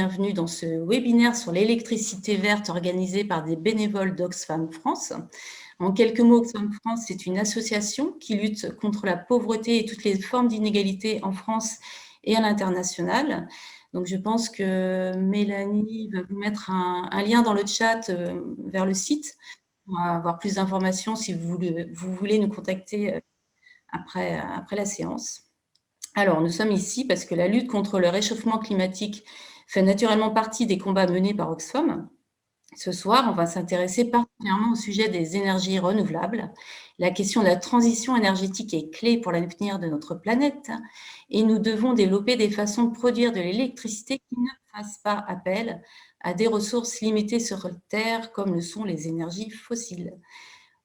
bienvenue dans ce webinaire sur l'électricité verte organisé par des bénévoles d'Oxfam France. En quelques mots, Oxfam France, c'est une association qui lutte contre la pauvreté et toutes les formes d'inégalité en France et à l'international. Donc, je pense que Mélanie va vous mettre un lien dans le chat vers le site pour avoir plus d'informations si vous voulez nous contacter après la séance. Alors, nous sommes ici parce que la lutte contre le réchauffement climatique fait naturellement partie des combats menés par Oxfam. Ce soir, on va s'intéresser particulièrement au sujet des énergies renouvelables. La question de la transition énergétique est clé pour l'avenir de notre planète et nous devons développer des façons de produire de l'électricité qui ne fassent pas appel à des ressources limitées sur Terre comme le sont les énergies fossiles.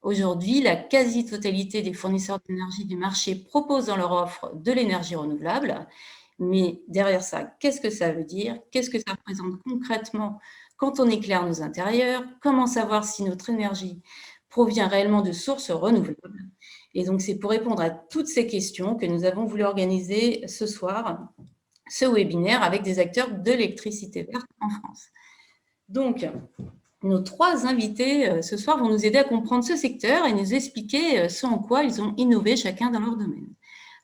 Aujourd'hui, la quasi-totalité des fournisseurs d'énergie du marché proposent dans leur offre de l'énergie renouvelable. Mais derrière ça, qu'est-ce que ça veut dire? Qu'est-ce que ça représente concrètement quand on éclaire nos intérieurs? Comment savoir si notre énergie provient réellement de sources renouvelables? Et donc, c'est pour répondre à toutes ces questions que nous avons voulu organiser ce soir ce webinaire avec des acteurs de l'électricité verte en France. Donc, nos trois invités ce soir vont nous aider à comprendre ce secteur et nous expliquer ce en quoi ils ont innové chacun dans leur domaine.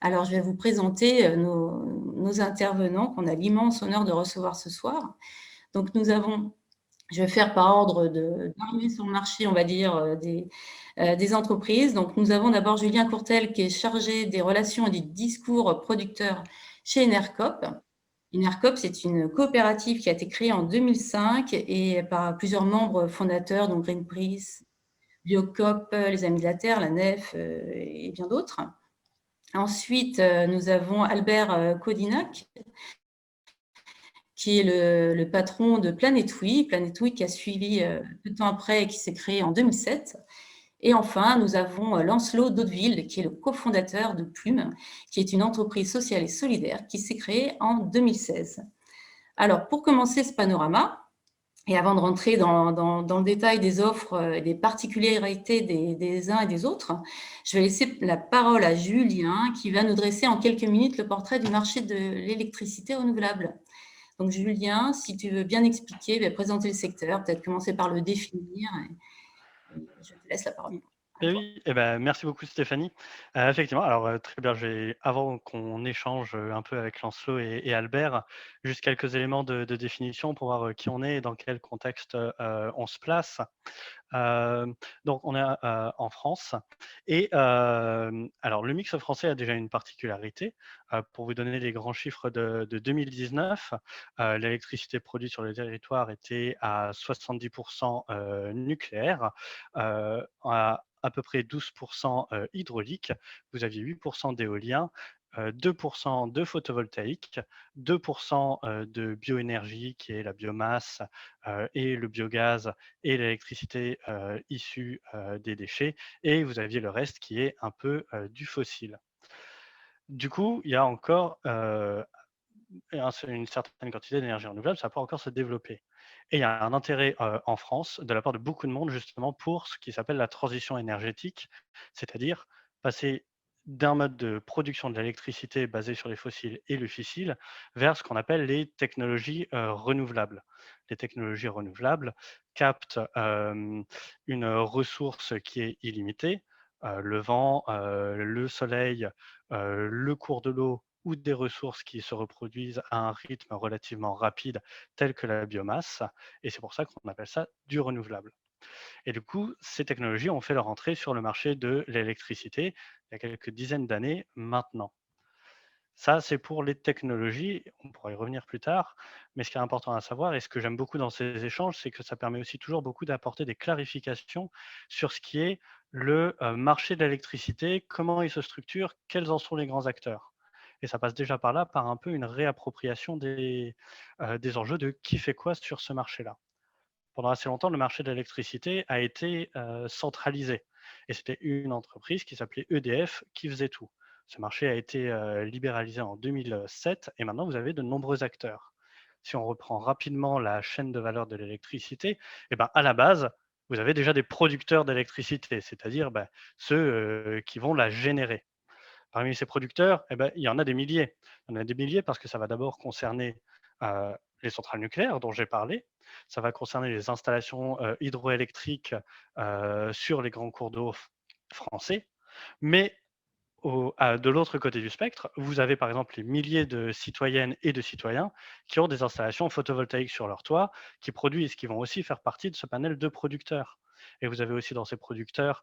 Alors, je vais vous présenter nos intervenants qu'on a l'immense honneur de recevoir ce soir. Donc, je vais faire par ordre d'arrivée sur le marché, on va dire, des entreprises. Donc, nous avons d'abord Julien Courtel qui est chargé des relations et du discours producteur chez Enercop. Enercop, c'est une coopérative qui a été créée en 2005 et par plusieurs membres fondateurs, dont Greenpeace, Biocop, les Amis de la Terre, la NEF et bien d'autres. Ensuite, nous avons Albert Kodinac, qui est le patron de Planète Oui. Planète Oui qui a suivi peu de temps après et qui s'est créé en 2007. Et enfin, nous avons Lancelot Daudeville, qui est le cofondateur de Plume, qui est une entreprise sociale et solidaire qui s'est créée en 2016. Alors, pour commencer ce panorama, et avant de rentrer dans le détail des offres et des particularités des uns et des autres, je vais laisser la parole à Julien, qui va nous dresser en quelques minutes le portrait du marché de l'électricité renouvelable. Donc, Julien, si tu veux bien expliquer, présenter le secteur, peut-être commencer par le définir. Et je te laisse la parole. Et oui, merci beaucoup Stéphanie. Effectivement, alors, très bien, avant qu'on échange, un peu avec Lancelot et Albert, juste quelques éléments de définition pour voir, qui on est et dans quel contexte, on se place. Donc on est, en France et alors le mix français a déjà une particularité. Pour vous donner les grands chiffres de 2019, l'électricité produite sur le territoire était à 70 nucléaire, à peu près 12 hydraulique. Vous aviez 8 d'éolien, 2 de photovoltaïque, 2 de bioénergie qui est la biomasse, et le biogaz et l'électricité issue des déchets, et vous aviez le reste qui est un peu du fossile. Du coup, il y a encore une certaine quantité d'énergie renouvelable, ça peut encore se développer. Et il y a un intérêt en France de la part de beaucoup de monde justement pour ce qui s'appelle la transition énergétique, c'est-à-dire passer d'un mode de production de l'électricité basé sur les fossiles et le fissile vers ce qu'on appelle les technologies renouvelables. Les technologies renouvelables captent une ressource qui est illimitée, le vent, le soleil, le cours de l'eau ou des ressources qui se reproduisent à un rythme relativement rapide, tel que la biomasse, et c'est pour ça qu'on appelle ça du renouvelable. Et du coup, ces technologies ont fait leur entrée sur le marché de l'électricité il y a quelques dizaines d'années maintenant. Ça, c'est pour les technologies, on pourra y revenir plus tard, mais ce qui est important à savoir, et ce que j'aime beaucoup dans ces échanges, c'est que ça permet aussi toujours beaucoup d'apporter des clarifications sur ce qui est le marché de l'électricité, comment il se structure, quels en sont les grands acteurs. Et ça passe déjà par là, par un peu une réappropriation des enjeux de qui fait quoi sur ce marché-là. Pendant assez longtemps, le marché de l'électricité a été centralisé. Et c'était une entreprise qui s'appelait EDF qui faisait tout. Ce marché a été libéralisé en 2007 et maintenant vous avez de nombreux acteurs. Si on reprend rapidement la chaîne de valeur de l'électricité, eh ben, à la base, vous avez déjà des producteurs d'électricité, c'est-à-dire ceux qui vont la générer. Parmi ces producteurs, eh ben, il y en a des milliers. Il y en a des milliers parce que ça va d'abord concerner les centrales nucléaires dont j'ai parlé, ça va concerner les installations hydroélectriques sur les grands cours d'eau français, mais de l'autre côté du spectre, vous avez par exemple les milliers de citoyennes et de citoyens qui ont des installations photovoltaïques sur leur toit, qui vont aussi faire partie de ce panel de producteurs. Et vous avez aussi dans ces producteurs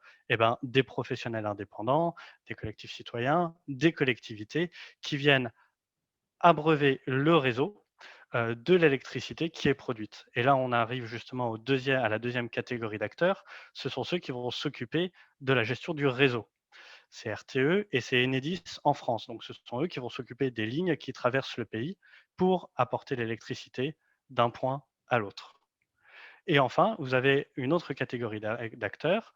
des professionnels indépendants, des collectifs citoyens, des collectivités qui viennent abreuver le réseau de l'électricité qui est produite. Et là, on arrive justement à la deuxième catégorie d'acteurs. Ce sont ceux qui vont s'occuper de la gestion du réseau. C'est RTE et c'est Enedis en France. Donc, ce sont eux qui vont s'occuper des lignes qui traversent le pays pour apporter l'électricité d'un point à l'autre. Et enfin, vous avez une autre catégorie d'acteurs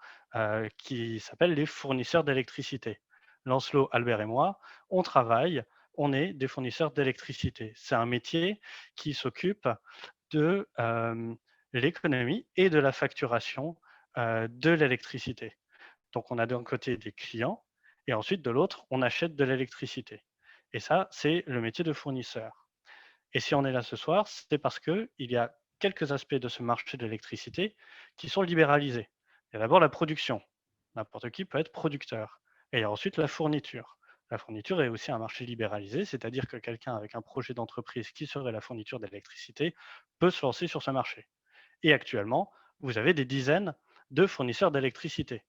qui s'appelle les fournisseurs d'électricité. Lancelot, Albert et moi, on est des fournisseurs d'électricité. C'est un métier qui s'occupe de l'économie et de la facturation de l'électricité. Donc, on a d'un côté des clients et ensuite de l'autre, on achète de l'électricité. Et ça, c'est le métier de fournisseur. Et si on est là ce soir, c'est parce qu'il y a quelques aspects de ce marché de l'électricité qui sont libéralisés. Il y a d'abord la production. N'importe qui peut être producteur. Et il y a ensuite la fourniture. La fourniture est aussi un marché libéralisé, c'est-à-dire que quelqu'un avec un projet d'entreprise qui serait la fourniture d'électricité peut se lancer sur ce marché. Et actuellement, vous avez des dizaines de fournisseurs d'électricité.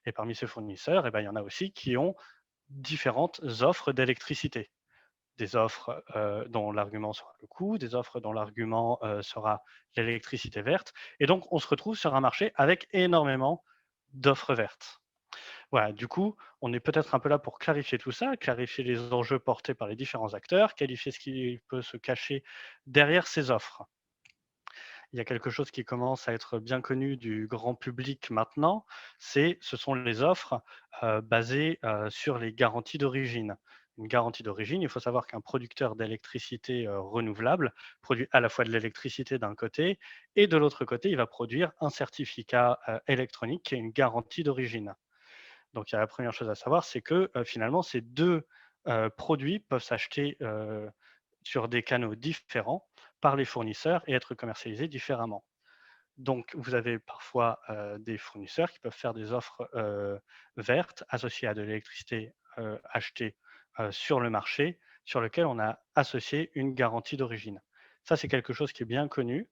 Et parmi ces fournisseurs, il y en a aussi qui ont différentes offres d'électricité. Des offres dont l'argument sera le coût, des offres dont l'argument sera l'électricité verte. Et donc, on se retrouve sur un marché avec énormément d'offres vertes. Voilà, du coup, on est peut-être un peu là pour clarifier tout ça, clarifier les enjeux portés par les différents acteurs, qualifier ce qui peut se cacher derrière ces offres. Il y a quelque chose qui commence à être bien connu du grand public maintenant, ce sont les offres basées sur les garanties d'origine. Une garantie d'origine, il faut savoir qu'un producteur d'électricité renouvelable produit à la fois de l'électricité d'un côté et de l'autre côté, il va produire un certificat électronique qui est une garantie d'origine. Donc, il y a la première chose à savoir, c'est que finalement, ces deux produits peuvent s'acheter sur des canaux différents par les fournisseurs et être commercialisés différemment. Donc, vous avez parfois des fournisseurs qui peuvent faire des offres vertes associées à de l'électricité achetée sur le marché, sur lequel on a associé une garantie d'origine. Ça, c'est quelque chose qui est bien connu.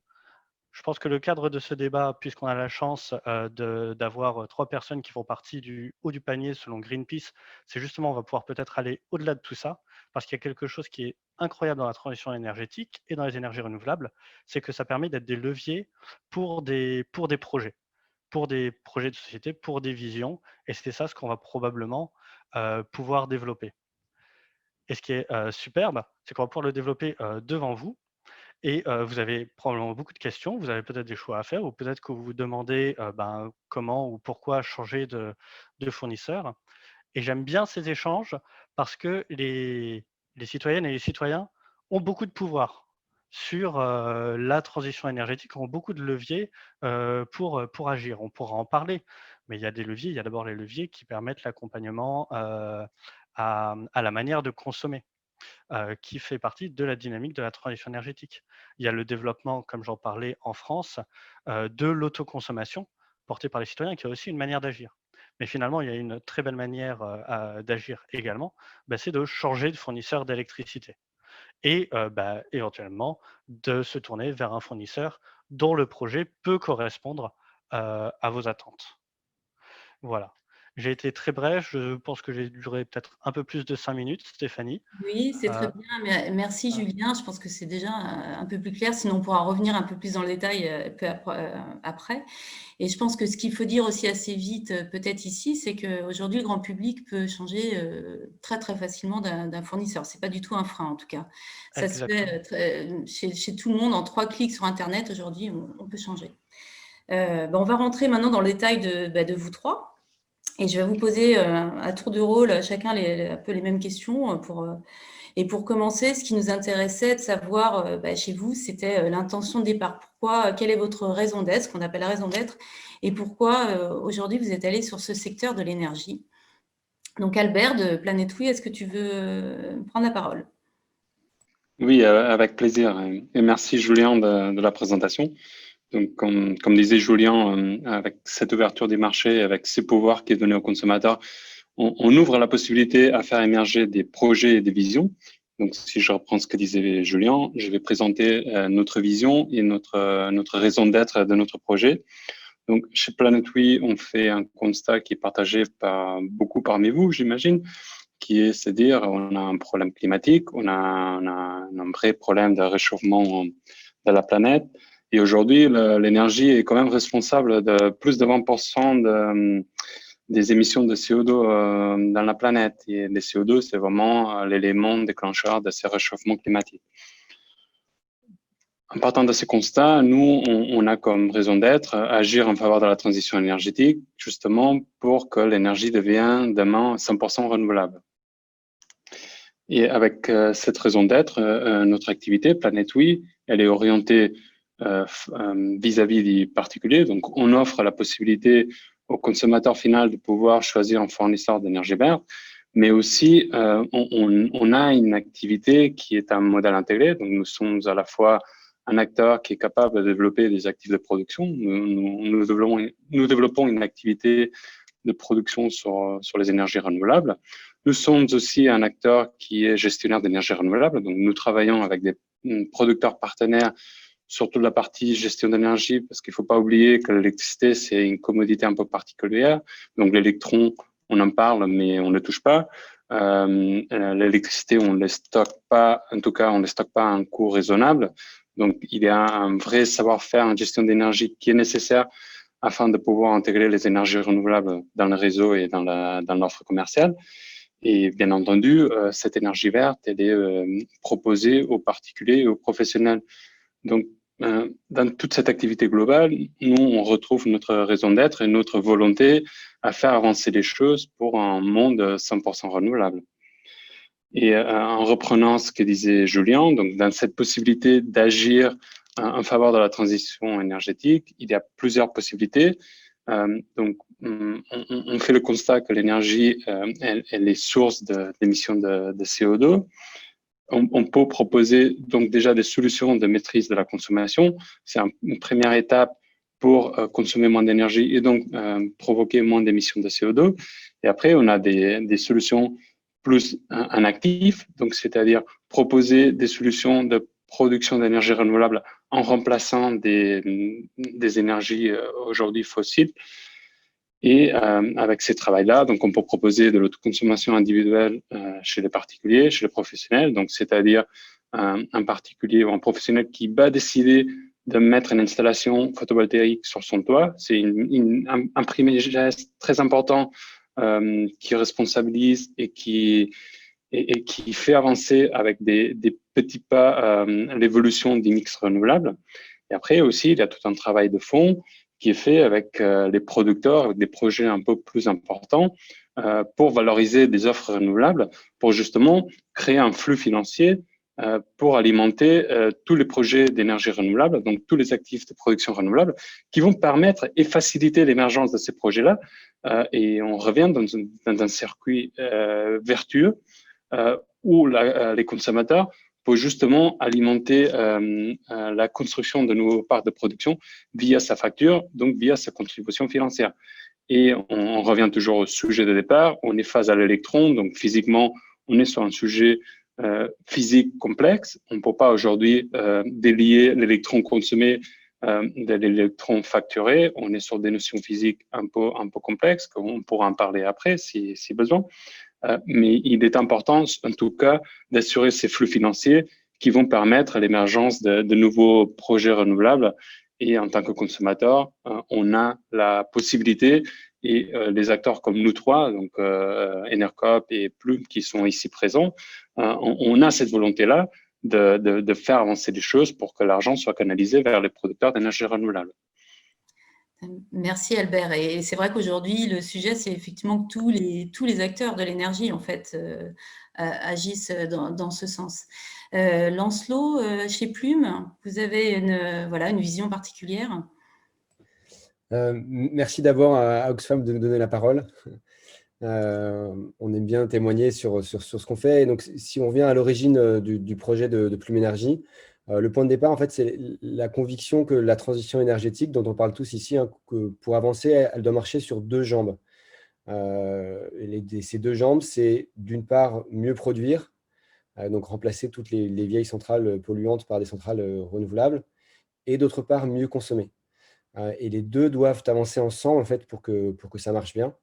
Je pense que le cadre de ce débat, puisqu'on a la chance d'avoir 3 personnes qui font partie du haut du panier selon Greenpeace, c'est justement, on va pouvoir peut-être aller au-delà de tout ça, parce qu'il y a quelque chose qui est incroyable dans la transition énergétique et dans les énergies renouvelables, c'est que ça permet d'être des leviers pour des projets de société, pour des visions, et c'est ça ce qu'on va probablement pouvoir développer. Et ce qui est superbe, c'est qu'on va pouvoir le développer devant vous, et vous avez probablement beaucoup de questions, vous avez peut-être des choix à faire ou peut-être que vous vous demandez comment ou pourquoi changer de fournisseur. Et j'aime bien ces échanges parce que les citoyennes et les citoyens ont beaucoup de pouvoir sur la transition énergétique, ont beaucoup de leviers pour agir. On pourra en parler, mais il y a des leviers. Il y a d'abord les leviers qui permettent l'accompagnement à la manière de consommer. Qui fait partie de la dynamique de la transition énergétique. Il y a le développement, comme j'en parlais en France, de l'autoconsommation portée par les citoyens, qui est aussi une manière d'agir. Mais finalement, il y a une très belle manière d'agir également, c'est de changer de fournisseur d'électricité et éventuellement de se tourner vers un fournisseur dont le projet peut correspondre à vos attentes. Voilà. J'ai été très bref, je pense que j'ai duré peut-être un peu plus de 5 minutes, Stéphanie. Oui, c'est très bien. Merci Julien. Je pense que c'est déjà un peu plus clair. Sinon, on pourra revenir un peu plus dans le détail après. Et je pense que ce qu'il faut dire aussi assez vite, peut-être ici, c'est qu'aujourd'hui, le grand public peut changer très, très facilement d'un fournisseur. Ce n'est pas du tout un frein, en tout cas. Ça se fait chez tout le monde en 3 clics sur Internet. Aujourd'hui, on peut changer. On va rentrer maintenant dans le détail de vous trois. Et je vais vous poser à tour de rôle chacun un peu les mêmes questions. Et pour commencer, ce qui nous intéressait de savoir chez vous, c'était l'intention de départ. Quelle est votre raison d'être, ce qu'on appelle la raison d'être, et pourquoi aujourd'hui vous êtes allé sur ce secteur de l'énergie. Donc Albert de Planète Oui, est-ce que tu veux prendre la parole ? Oui, avec plaisir. Et merci Julien de la présentation. Donc, comme disait Julien, avec cette ouverture des marchés, avec ces pouvoirs qui est donné aux consommateurs, on ouvre la possibilité à faire émerger des projets et des visions. Donc, si je reprends ce que disait Julien, je vais présenter notre vision et notre raison d'être de notre projet. Donc, chez Planet Oui, on fait un constat qui est partagé par beaucoup parmi vous, j'imagine, qui est, c'est-à-dire, on a un problème climatique, on a un vrai problème de réchauffement de la planète. Et aujourd'hui, l'énergie est quand même responsable de plus de 20% des émissions de CO2 dans la planète. Et les CO2, c'est vraiment l'élément déclencheur de ces réchauffements climatiques. En partant de ces constats, nous, on a comme raison d'être agir en faveur de la transition énergétique, justement pour que l'énergie devienne demain 100% renouvelable. Et avec cette raison d'être, notre activité, Planet Oui, elle est orientée vis-à-vis des particuliers. Donc, on offre la possibilité au consommateur final de pouvoir choisir un fournisseur d'énergie verte, mais aussi on a une activité qui est un modèle intégré. Donc, nous sommes à la fois un acteur qui est capable de développer des actifs de production. Nous développons une activité de production sur les énergies renouvelables. Nous sommes aussi un acteur qui est gestionnaire d'énergie renouvelable. Donc, nous travaillons avec des producteurs partenaires sur toute la partie gestion d'énergie, parce qu'il ne faut pas oublier que l'électricité, c'est une commodité un peu particulière. Donc, l'électron, on en parle, mais on ne le touche pas. L'électricité, on ne les stocke pas, en tout cas, on ne les stocke pas à un coût raisonnable. Donc, il y a un vrai savoir-faire en gestion d'énergie qui est nécessaire afin de pouvoir intégrer les énergies renouvelables dans le réseau et dans l'offre commerciale. Et bien entendu, cette énergie verte, elle est proposée aux particuliers et aux professionnels. Donc, dans toute cette activité globale, nous, on retrouve notre raison d'être et notre volonté à faire avancer les choses pour un monde 100% renouvelable. Et en reprenant ce que disait Julien, donc dans cette possibilité d'agir en faveur de la transition énergétique, il y a plusieurs possibilités. Donc, on fait le constat que l'énergie, elle est source d'émissions de CO2. On peut proposer donc déjà des solutions de maîtrise de la consommation. C'est une première étape pour consommer moins d'énergie et donc provoquer moins d'émissions de CO2. Et après, on a des solutions plus un actif, donc c'est-à-dire proposer des solutions de production d'énergie renouvelable en remplaçant des énergies aujourd'hui fossiles. Et avec ces travails-là, donc on peut proposer de l'autoconsommation individuelle chez les particuliers, chez les professionnels, donc c'est-à-dire un particulier ou un professionnel qui va décider de mettre une installation photovoltaïque sur son toit. C'est un premier geste très important qui responsabilise et qui fait avancer avec des petits pas l'évolution des mix renouvelables. Et après aussi, il y a tout un travail de fond qui est fait avec les producteurs, avec des projets un peu plus importants pour valoriser des offres renouvelables, pour justement créer un flux financier pour alimenter tous les projets d'énergie renouvelable, donc tous les actifs de production renouvelable, qui vont permettre et faciliter l'émergence de ces projets-là. Et on revient dans un circuit vertueux où les consommateurs pour justement alimenter la construction de nouveaux parcs de production via sa facture, donc via sa contribution financière. Et on revient toujours au sujet de départ, on est face à l'électron, donc physiquement, on est sur un sujet physique complexe. On ne peut pas aujourd'hui délier l'électron consommé de l'électron facturé. On est sur des notions physiques un peu complexes, on pourra en parler après si besoin. Mais il est important, en tout cas, d'assurer ces flux financiers qui vont permettre l'émergence de nouveaux projets renouvelables. Et en tant que consommateur, on a la possibilité, et les acteurs comme nous trois, donc Enercop et Plume qui sont ici présents, on a cette volonté-là de faire avancer les choses pour que l'argent soit canalisé vers les producteurs d'énergie renouvelable. Merci Albert. Et c'est vrai qu'aujourd'hui, le sujet, c'est effectivement que tous les acteurs de l'énergie, en fait, agissent dans ce sens. Lancelot, chez Plume, vous avez une vision particulière? Merci d'abord à Oxfam de me donner la parole. On aime bien témoigner sur ce qu'on fait. Et donc, si on revient à l'origine du projet de Plume Énergie, le point de départ, en fait, c'est la conviction que la transition énergétique, dont on parle tous ici, hein, que pour avancer, elle doit marcher sur deux jambes. Ces deux jambes, c'est d'une part mieux produire, donc remplacer toutes les vieilles centrales polluantes par des centrales renouvelables, et d'autre part mieux consommer. Et les deux doivent avancer ensemble en fait, pour que ça marche bien.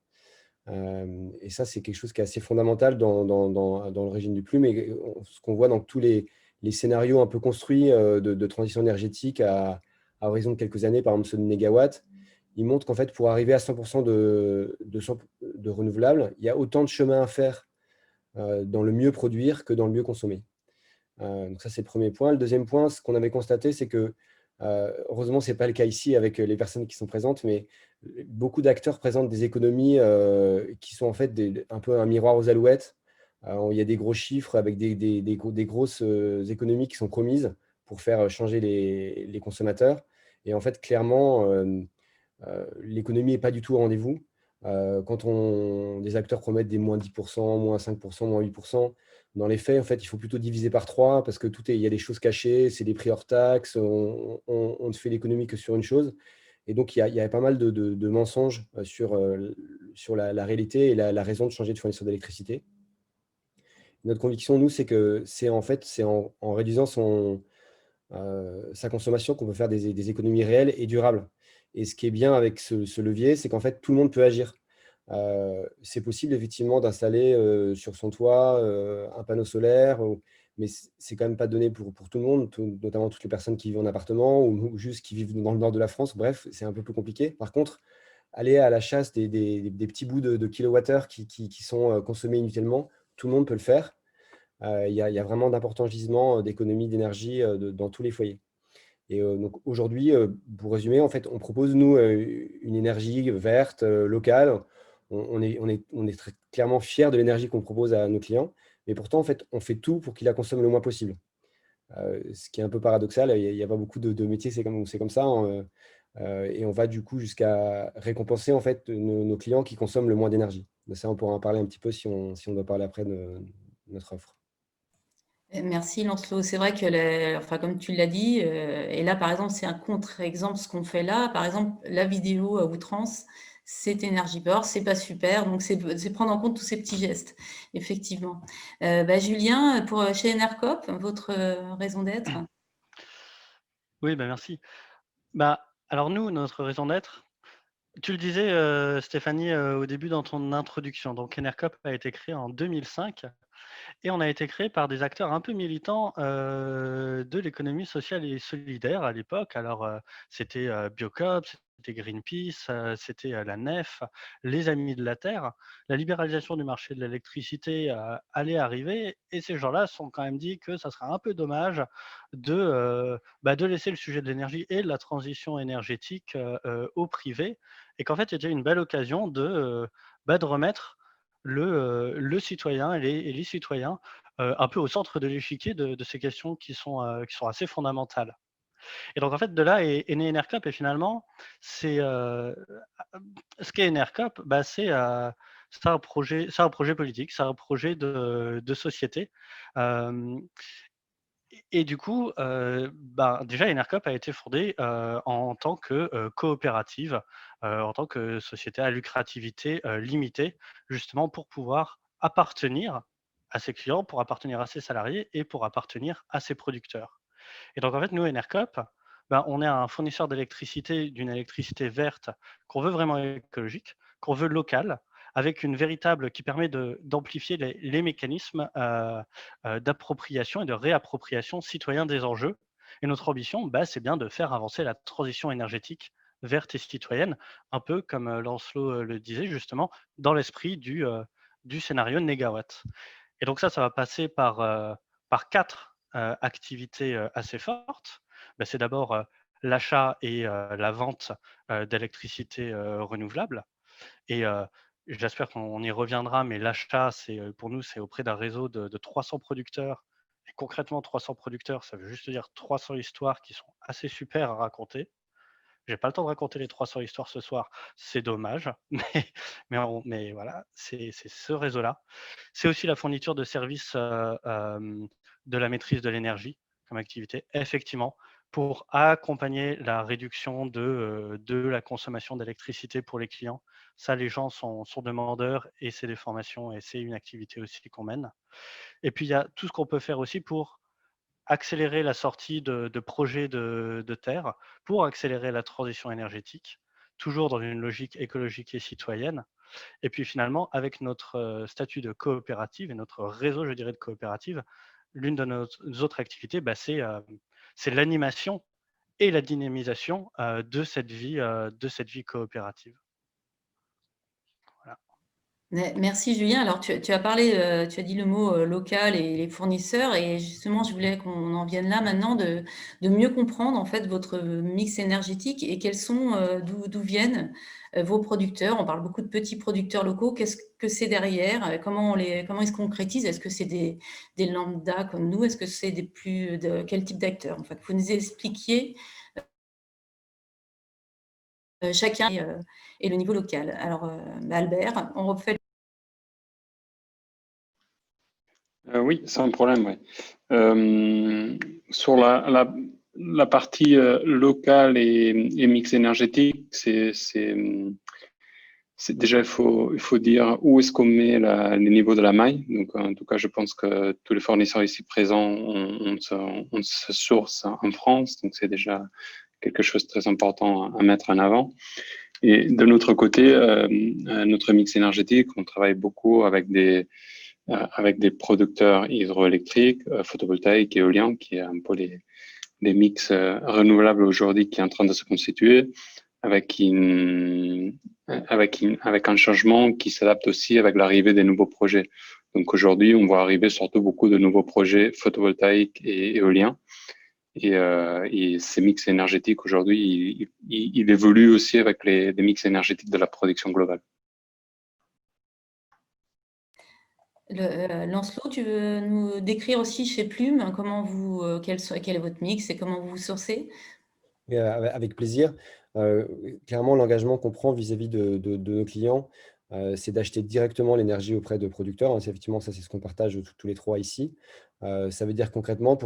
Et ça, c'est quelque chose qui est assez fondamental dans l'origine du plume. Et ce qu'on voit dans tous les scénarios un peu construits de transition énergétique à horizon de quelques années, par exemple ceux de Négawatt, ils montrent qu'en fait, pour arriver à 100% de renouvelables, il y a autant de chemin à faire dans le mieux produire que dans le mieux consommer. Donc ça, c'est le premier point. Le deuxième point, ce qu'on avait constaté, c'est que, heureusement, ce n'est pas le cas ici avec les personnes qui sont présentes, mais beaucoup d'acteurs présentent des économies qui sont en fait un peu un miroir aux alouettes. Il y a des gros chiffres avec des grosses économies qui sont promises pour faire changer les consommateurs. Et en fait, clairement, l'économie n'est pas du tout au rendez-vous. Quand des acteurs promettent des moins 10%, moins 5%, moins 8%, dans les faits, en fait, il faut plutôt diviser par 3 parce que il y a des choses cachées, c'est des prix hors taxes, on ne fait l'économie que sur une chose. Et donc, il y a pas mal de mensonges sur la réalité et la raison de changer de fournisseur d'électricité. Notre conviction, nous, c'est que c'est en réduisant sa consommation qu'on peut faire des économies réelles et durables. Et ce qui est bien avec ce levier, c'est qu'en fait, tout le monde peut agir. C'est possible effectivement d'installer sur son toit un panneau solaire, mais c'est quand même pas donné pour tout le monde, notamment toutes les personnes qui vivent en appartement ou juste qui vivent dans le nord de la France. Bref, c'est un peu plus compliqué. Par contre, aller à la chasse des petits bouts de kilowattheures qui sont consommés inutilement, tout le monde peut le faire. Il y a vraiment d'importants gisements d'économie d'énergie dans tous les foyers. Et donc aujourd'hui, pour résumer, en fait, on propose, nous, une énergie verte, locale. On est très clairement fiers de l'énergie qu'on propose à nos clients, mais pourtant, en fait, on fait tout pour qu'ils la consomment le moins possible. Ce qui est un peu paradoxal, il n'y a pas beaucoup de métiers, c'est comme ça, hein, et on va du coup jusqu'à récompenser en fait nos clients qui consomment le moins d'énergie. De ça, on pourra en parler un petit peu si on doit parler après de notre offre. Merci Lancelot. C'est vrai que, enfin, comme tu l'as dit, et là par exemple c'est un contre-exemple ce qu'on fait là. Par exemple, la vidéo à outrance, c'est énergivore, c'est pas super, donc c'est prendre en compte tous ces petits gestes, effectivement. Julien, chez Enercop, votre raison d'être? Oui, merci. Alors nous, notre raison d'être, tu le disais, Stéphanie, au début dans ton introduction. Donc Enercop a été créé en 2005 et on a été créé par des acteurs un peu militants de l'économie sociale et solidaire à l'époque. Alors, c'était Biocop, c'était Greenpeace, c'était la NEF, les Amis de la Terre. La libéralisation du marché de l'électricité allait arriver et ces gens-là se sont quand même dit que ça serait un peu dommage de laisser le sujet de l'énergie et de la transition énergétique au privé et qu'en fait, il y a une belle occasion de remettre le citoyen et les citoyens un peu au centre de l'échiquier de ces questions qui sont assez fondamentales. Et donc en fait, de là est né Enercop et finalement, c'est ce qu'est Enercop, c'est un projet politique, c'est un projet de société. Et du coup, déjà Enercop a été fondée en tant que coopérative, en tant que société à lucrativité limitée, justement pour pouvoir appartenir à ses clients, pour appartenir à ses salariés et pour appartenir à ses producteurs. Et donc en fait, nous, Enercop, on est un fournisseur d'électricité, d'une électricité verte qu'on veut vraiment écologique, qu'on veut locale, avec une véritable qui permet d'amplifier les mécanismes d'appropriation et de réappropriation citoyen des enjeux. Et notre ambition, c'est bien de faire avancer la transition énergétique verte et citoyenne, un peu comme Lancelot le disait justement, dans l'esprit du scénario de Négawatt. Et donc ça va passer par 4 activités assez fortes. C'est d'abord l'achat et la vente d'électricité renouvelable. Et j'espère qu'on y reviendra, mais l'achat, pour nous, c'est auprès d'un réseau de 300 producteurs. Et concrètement, 300 producteurs, ça veut juste dire 300 histoires qui sont assez super à raconter. J'ai pas le temps de raconter les 300 histoires ce soir, c'est dommage, mais voilà, c'est ce réseau-là. C'est aussi la fourniture de services de la maîtrise de l'énergie comme activité, effectivement, pour accompagner la réduction de la consommation d'électricité pour les clients. Ça, les gens sont demandeurs et c'est des formations et c'est une activité aussi qu'on mène. Et puis, il y a tout ce qu'on peut faire aussi pour accélérer la sortie de projets de terre, pour accélérer la transition énergétique, toujours dans une logique écologique et citoyenne. Et puis finalement, avec notre statut de coopérative et notre réseau, je dirais, de coopérative, l'une de nos autres activités, c'est l'animation et la dynamisation de cette vie coopérative. Voilà. Merci Julien. Alors tu as parlé, tu as dit le mot local et les fournisseurs, et justement je voulais qu'on en vienne là maintenant de mieux comprendre en fait votre mix énergétique et quels sont, d'où viennent vos producteurs. On parle beaucoup de petits producteurs locaux. Qu'est-ce que c'est derrière? Comment ils se concrétisent? Est-ce que c'est des lambda comme nous? Est-ce que c'est quel type d'acteurs? En fait, vous nous expliquiez chacun et le niveau local. Alors Albert, on refait. Oui, sans problème. Ouais. Sur la partie locale et mix énergétique, c'est déjà il faut dire où est-ce qu'on met les niveaux de la maille. Donc en tout cas, je pense que tous les fournisseurs ici présents ont sa source en France, donc c'est déjà quelque chose de très important à mettre en avant. Et de notre côté, notre mix énergétique, on travaille beaucoup avec des producteurs hydroélectriques, photovoltaïques, éoliens, qui est un peu les mix renouvelables aujourd'hui qui est en train de se constituer, avec un changement qui s'adapte aussi avec l'arrivée des nouveaux projets. Donc aujourd'hui, on voit arriver surtout beaucoup de nouveaux projets photovoltaïques et éoliens. Et ces mix énergétiques aujourd'hui, il évolue aussi avec les mix énergétiques de la production globale. Lancelot, tu veux nous décrire aussi chez Plume quel est votre mix et comment vous vous sourcez? Avec plaisir. Clairement, l'engagement qu'on prend vis-à-vis de nos clients, c'est d'acheter directement l'énergie auprès de producteurs. Effectivement, ça, c'est ce qu'on partage tous les trois ici. Ça veut dire concrètement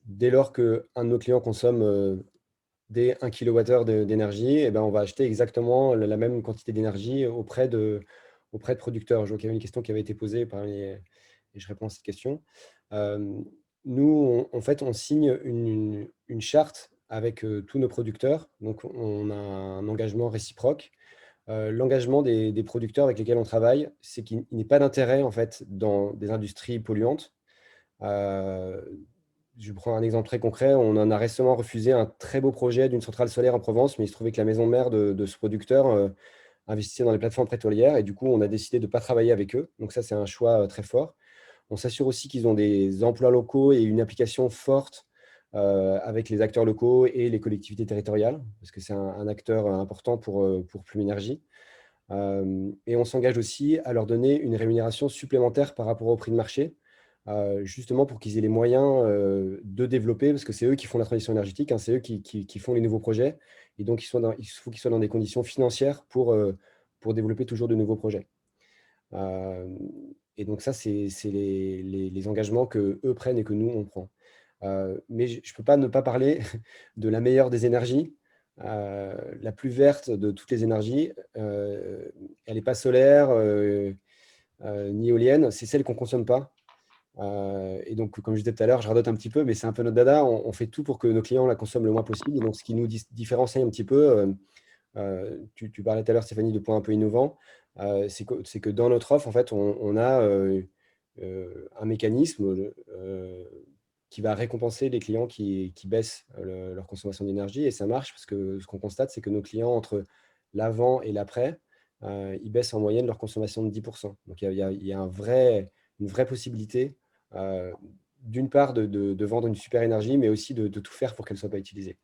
dès lors qu'un de nos clients consomme des 1 kWh d'énergie, eh ben, on va acheter exactement la même quantité d'énergie auprès de producteurs. Je vois qu'il y avait une question qui avait été posée et je réponds à cette question. Nous, en fait, on signe une charte avec tous nos producteurs. Donc, on a un engagement réciproque. L'engagement des producteurs avec lesquels on travaille, c'est qu'il n'y ait pas d'intérêt en fait, dans des industries polluantes. Je prends un exemple très concret. On en a récemment refusé un très beau projet d'une centrale solaire en Provence, mais il se trouvait que la maison mère de ce producteur investissait dans les plateformes pétrolières et du coup, on a décidé de ne pas travailler avec eux. Donc ça, c'est un choix très fort. On s'assure aussi qu'ils ont des emplois locaux et une application forte avec les acteurs locaux et les collectivités territoriales, parce que c'est un acteur important pour Plume Énergie. Et on s'engage aussi à leur donner une rémunération supplémentaire par rapport au prix de marché, justement pour qu'ils aient les moyens de développer, parce que c'est eux qui font la transition énergétique, c'est eux qui font les nouveaux projets, et donc il faut qu'ils soient dans des conditions financières pour développer toujours de nouveaux projets. Et donc ça, c'est les engagements qu'eux prennent et que nous, on prend. Mais je ne peux pas ne pas parler de la meilleure des énergies, la plus verte de toutes les énergies. Elle n'est pas solaire ni éolienne, c'est celle qu'on ne consomme pas. Et donc, comme je disais tout à l'heure, je radote un petit peu, mais c'est un peu notre dada. On fait tout pour que nos clients la consomment le moins possible. Et donc, ce qui nous différencie un petit peu, tu parlais tout à l'heure, Stéphanie, de points un peu innovants, c'est que dans notre offre, en fait, on a un mécanisme qui va récompenser les clients qui baissent leur consommation d'énergie. Et ça marche parce que ce qu'on constate, c'est que nos clients, entre l'avant et l'après, ils baissent en moyenne leur consommation de 10%. Donc, il y a une vraie possibilité, d'une part, de vendre une super énergie, mais aussi de tout faire pour qu'elle ne soit pas utilisée.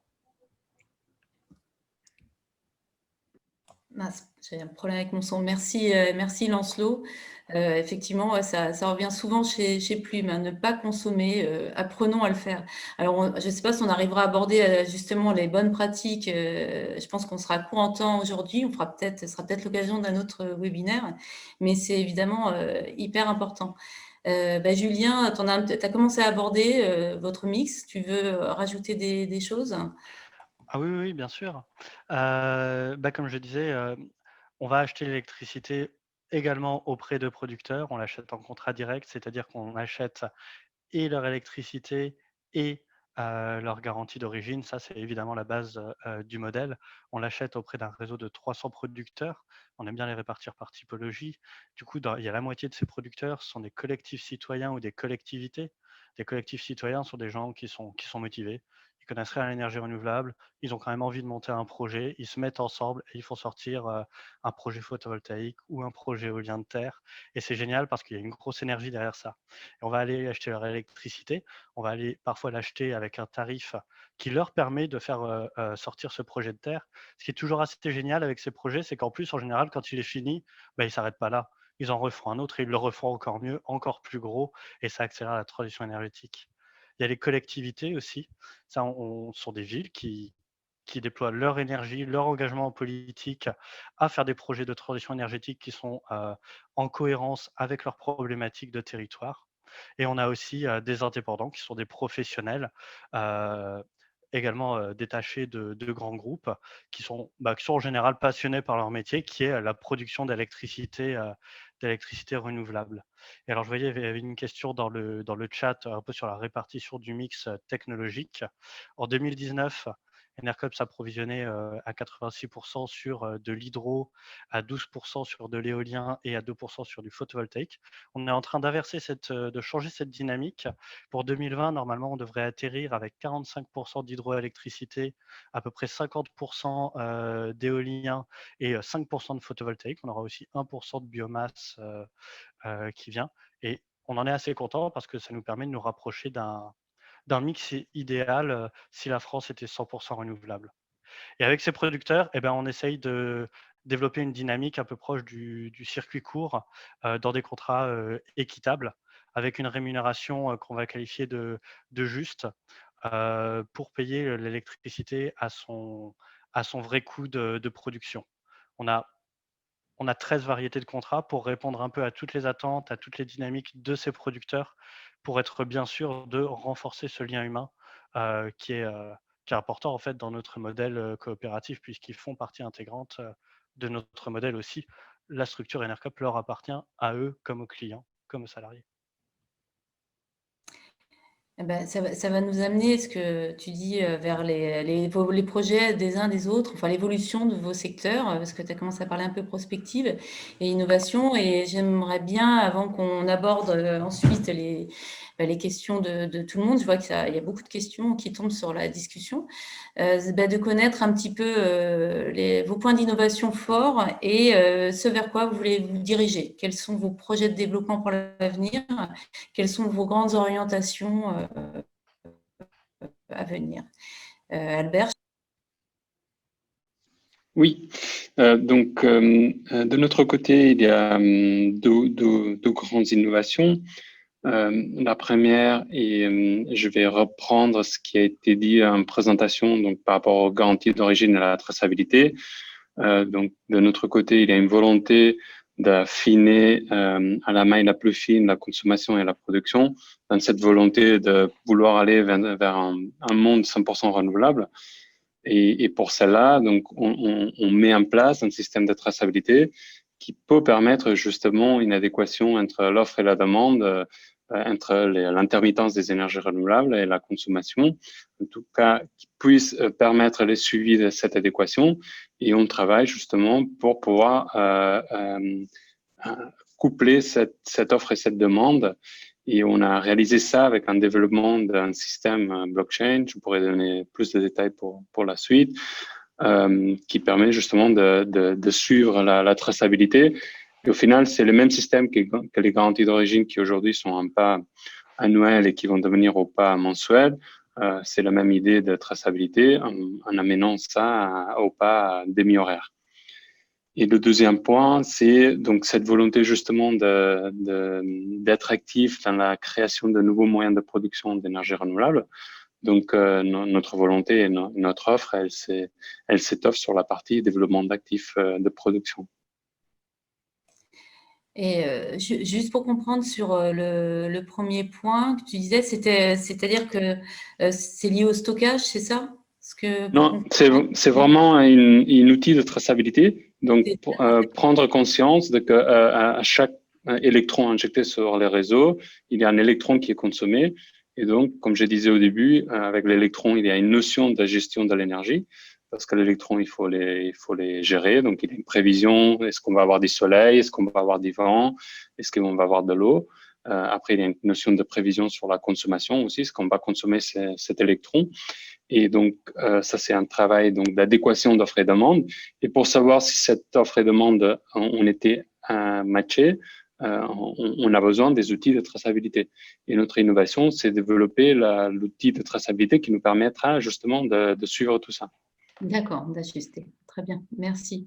Mince, j'ai un problème avec mon son. Merci, merci Lancelot. Effectivement, ouais, ça revient souvent chez Plume, hein, ne pas consommer, apprenons à le faire. Alors, je ne sais pas si on arrivera à aborder justement les bonnes pratiques. Je pense qu'on sera court en temps aujourd'hui. Ce sera peut-être l'occasion d'un autre webinaire, mais c'est évidemment hyper important. Julien, tu as commencé à aborder votre mix. Tu veux rajouter des choses? Ah oui, oui, bien sûr. Comme je disais, on va acheter l'électricité également auprès de producteurs. On l'achète en contrat direct, c'est-à-dire qu'on achète et leur électricité et leur garantie d'origine. Ça, c'est évidemment la base du modèle. On l'achète auprès d'un réseau de 300 producteurs. On aime bien les répartir par typologie. Du coup, il y a la moitié de ces producteurs sont des collectifs citoyens ou des collectivités. Des collectifs citoyens sont des gens qui sont motivés. Ils connaissent rien à l'énergie renouvelable. Ils ont quand même envie de monter un projet. Ils se mettent ensemble et ils font sortir un projet photovoltaïque ou un projet éolien de terre. Et c'est génial parce qu'il y a une grosse énergie derrière ça. Et on va aller acheter leur électricité. On va aller parfois l'acheter avec un tarif qui leur permet de faire sortir ce projet de terre. Ce qui est toujours assez génial avec ces projets, c'est qu'en plus, en général, quand il est fini, ils ne s'arrêtent pas là. Ils en refont un autre et ils le refont encore mieux, encore plus gros, et ça accélère la transition énergétique. Il y a les collectivités aussi. Ça, ce sont des villes qui déploient leur énergie, leur engagement politique à faire des projets de transition énergétique qui sont en cohérence avec leurs problématiques de territoire. Et on a aussi des indépendants qui sont des professionnels également détachés de grands groupes qui sont en général passionnés par leur métier, qui est la production d'électricité renouvelable. Et alors, je voyais, il y avait une question dans le chat un peu sur la répartition du mix technologique. En 2019, Enercop s'approvisionnait à 86% sur de l'hydro, à 12% sur de l'éolien et à 2% sur du photovoltaïque. On est en train de changer cette dynamique. Pour 2020, normalement, on devrait atterrir avec 45% d'hydroélectricité, à peu près 50% d'éolien et 5% de photovoltaïque. On aura aussi 1% de biomasse qui vient. Et on en est assez content parce que ça nous permet de nous rapprocher d'un mix idéal si la France était 100% renouvelable. Et avec ces producteurs, on essaye de développer une dynamique un peu proche du circuit court dans des contrats équitables, avec une rémunération qu'on va qualifier de juste pour payer l'électricité à son vrai coût de production. On a 13 variétés de contrats pour répondre un peu à toutes les attentes, à toutes les dynamiques de ces producteurs, pour être bien sûr de renforcer ce lien humain qui est important en fait dans notre modèle coopératif, puisqu'ils font partie intégrante de notre modèle aussi. La structure Enercop leur appartient à eux comme aux clients, comme aux salariés. Ça va nous amener, ce que tu dis, vers les projets des uns des autres, enfin l'évolution de vos secteurs, parce que tu as commencé à parler un peu prospective et innovation. Et j'aimerais bien, avant qu'on aborde ensuite les questions de tout le monde, je vois qu'il y a beaucoup de questions qui tombent sur la discussion, de connaître un petit peu vos points d'innovation forts et ce vers quoi vous voulez vous diriger. Quels sont vos projets de développement pour l'avenir? Quelles sont vos grandes orientations à venir? Albert? Oui, de notre côté, il y a deux grandes innovations. La première, et je vais reprendre ce qui a été dit en présentation donc, par rapport aux garanties d'origine et à la traçabilité. Donc, de notre côté, il y a une volonté d'affiner à la maille la plus fine la consommation et la production, dans cette volonté de vouloir aller vers un monde 100% renouvelable. Et pour cela, donc, on met en place un système de traçabilité qui peut permettre justement une adéquation entre l'offre et la demande, entre l'intermittence des énergies renouvelables et la consommation, en tout cas, qui puisse permettre le suivi de cette adéquation. Et on travaille justement pour pouvoir coupler cette offre et cette demande. Et on a réalisé ça avec un développement d'un système blockchain. Je pourrais donner plus de détails pour la suite, qui permet justement de suivre la traçabilité. Et au final, c'est le même système que les garanties d'origine qui aujourd'hui sont un pas annuel et qui vont devenir au pas mensuel. C'est la même idée de traçabilité en amenant ça au pas demi-horaire. Et le deuxième point, c'est donc cette volonté justement d'être actif dans la création de nouveaux moyens de production d'énergie renouvelable. Donc, notre volonté et notre offre, elle s'étoffe sur la partie développement d'actifs de production. Et juste pour comprendre sur le premier point que tu disais, c'est-à-dire que c'est lié au stockage, c'est ça? Non, c'est vraiment un outil de traçabilité. Donc, prendre conscience de que à chaque électron injecté sur les réseaux, il y a un électron qui est consommé. Et donc, comme je disais au début, avec l'électron, il y a une notion de gestion de l'énergie. Parce que l'électron, il faut les gérer. Donc, il y a une prévision. Est-ce qu'on va avoir du soleil? Est-ce qu'on va avoir du vent? Est-ce qu'on va avoir de l'eau? Après, il y a une notion de prévision sur la consommation aussi. Est-ce qu'on va consommer cet électron? Et donc, ça, c'est un travail donc d'adéquation d'offre et demande. Et pour savoir si cette offre et demande ont été matchées, on a besoin des outils de traçabilité. Et notre innovation, c'est développer l'outil de traçabilité qui nous permettra justement de suivre tout ça. D'accord, d'ajuster. Très bien, merci.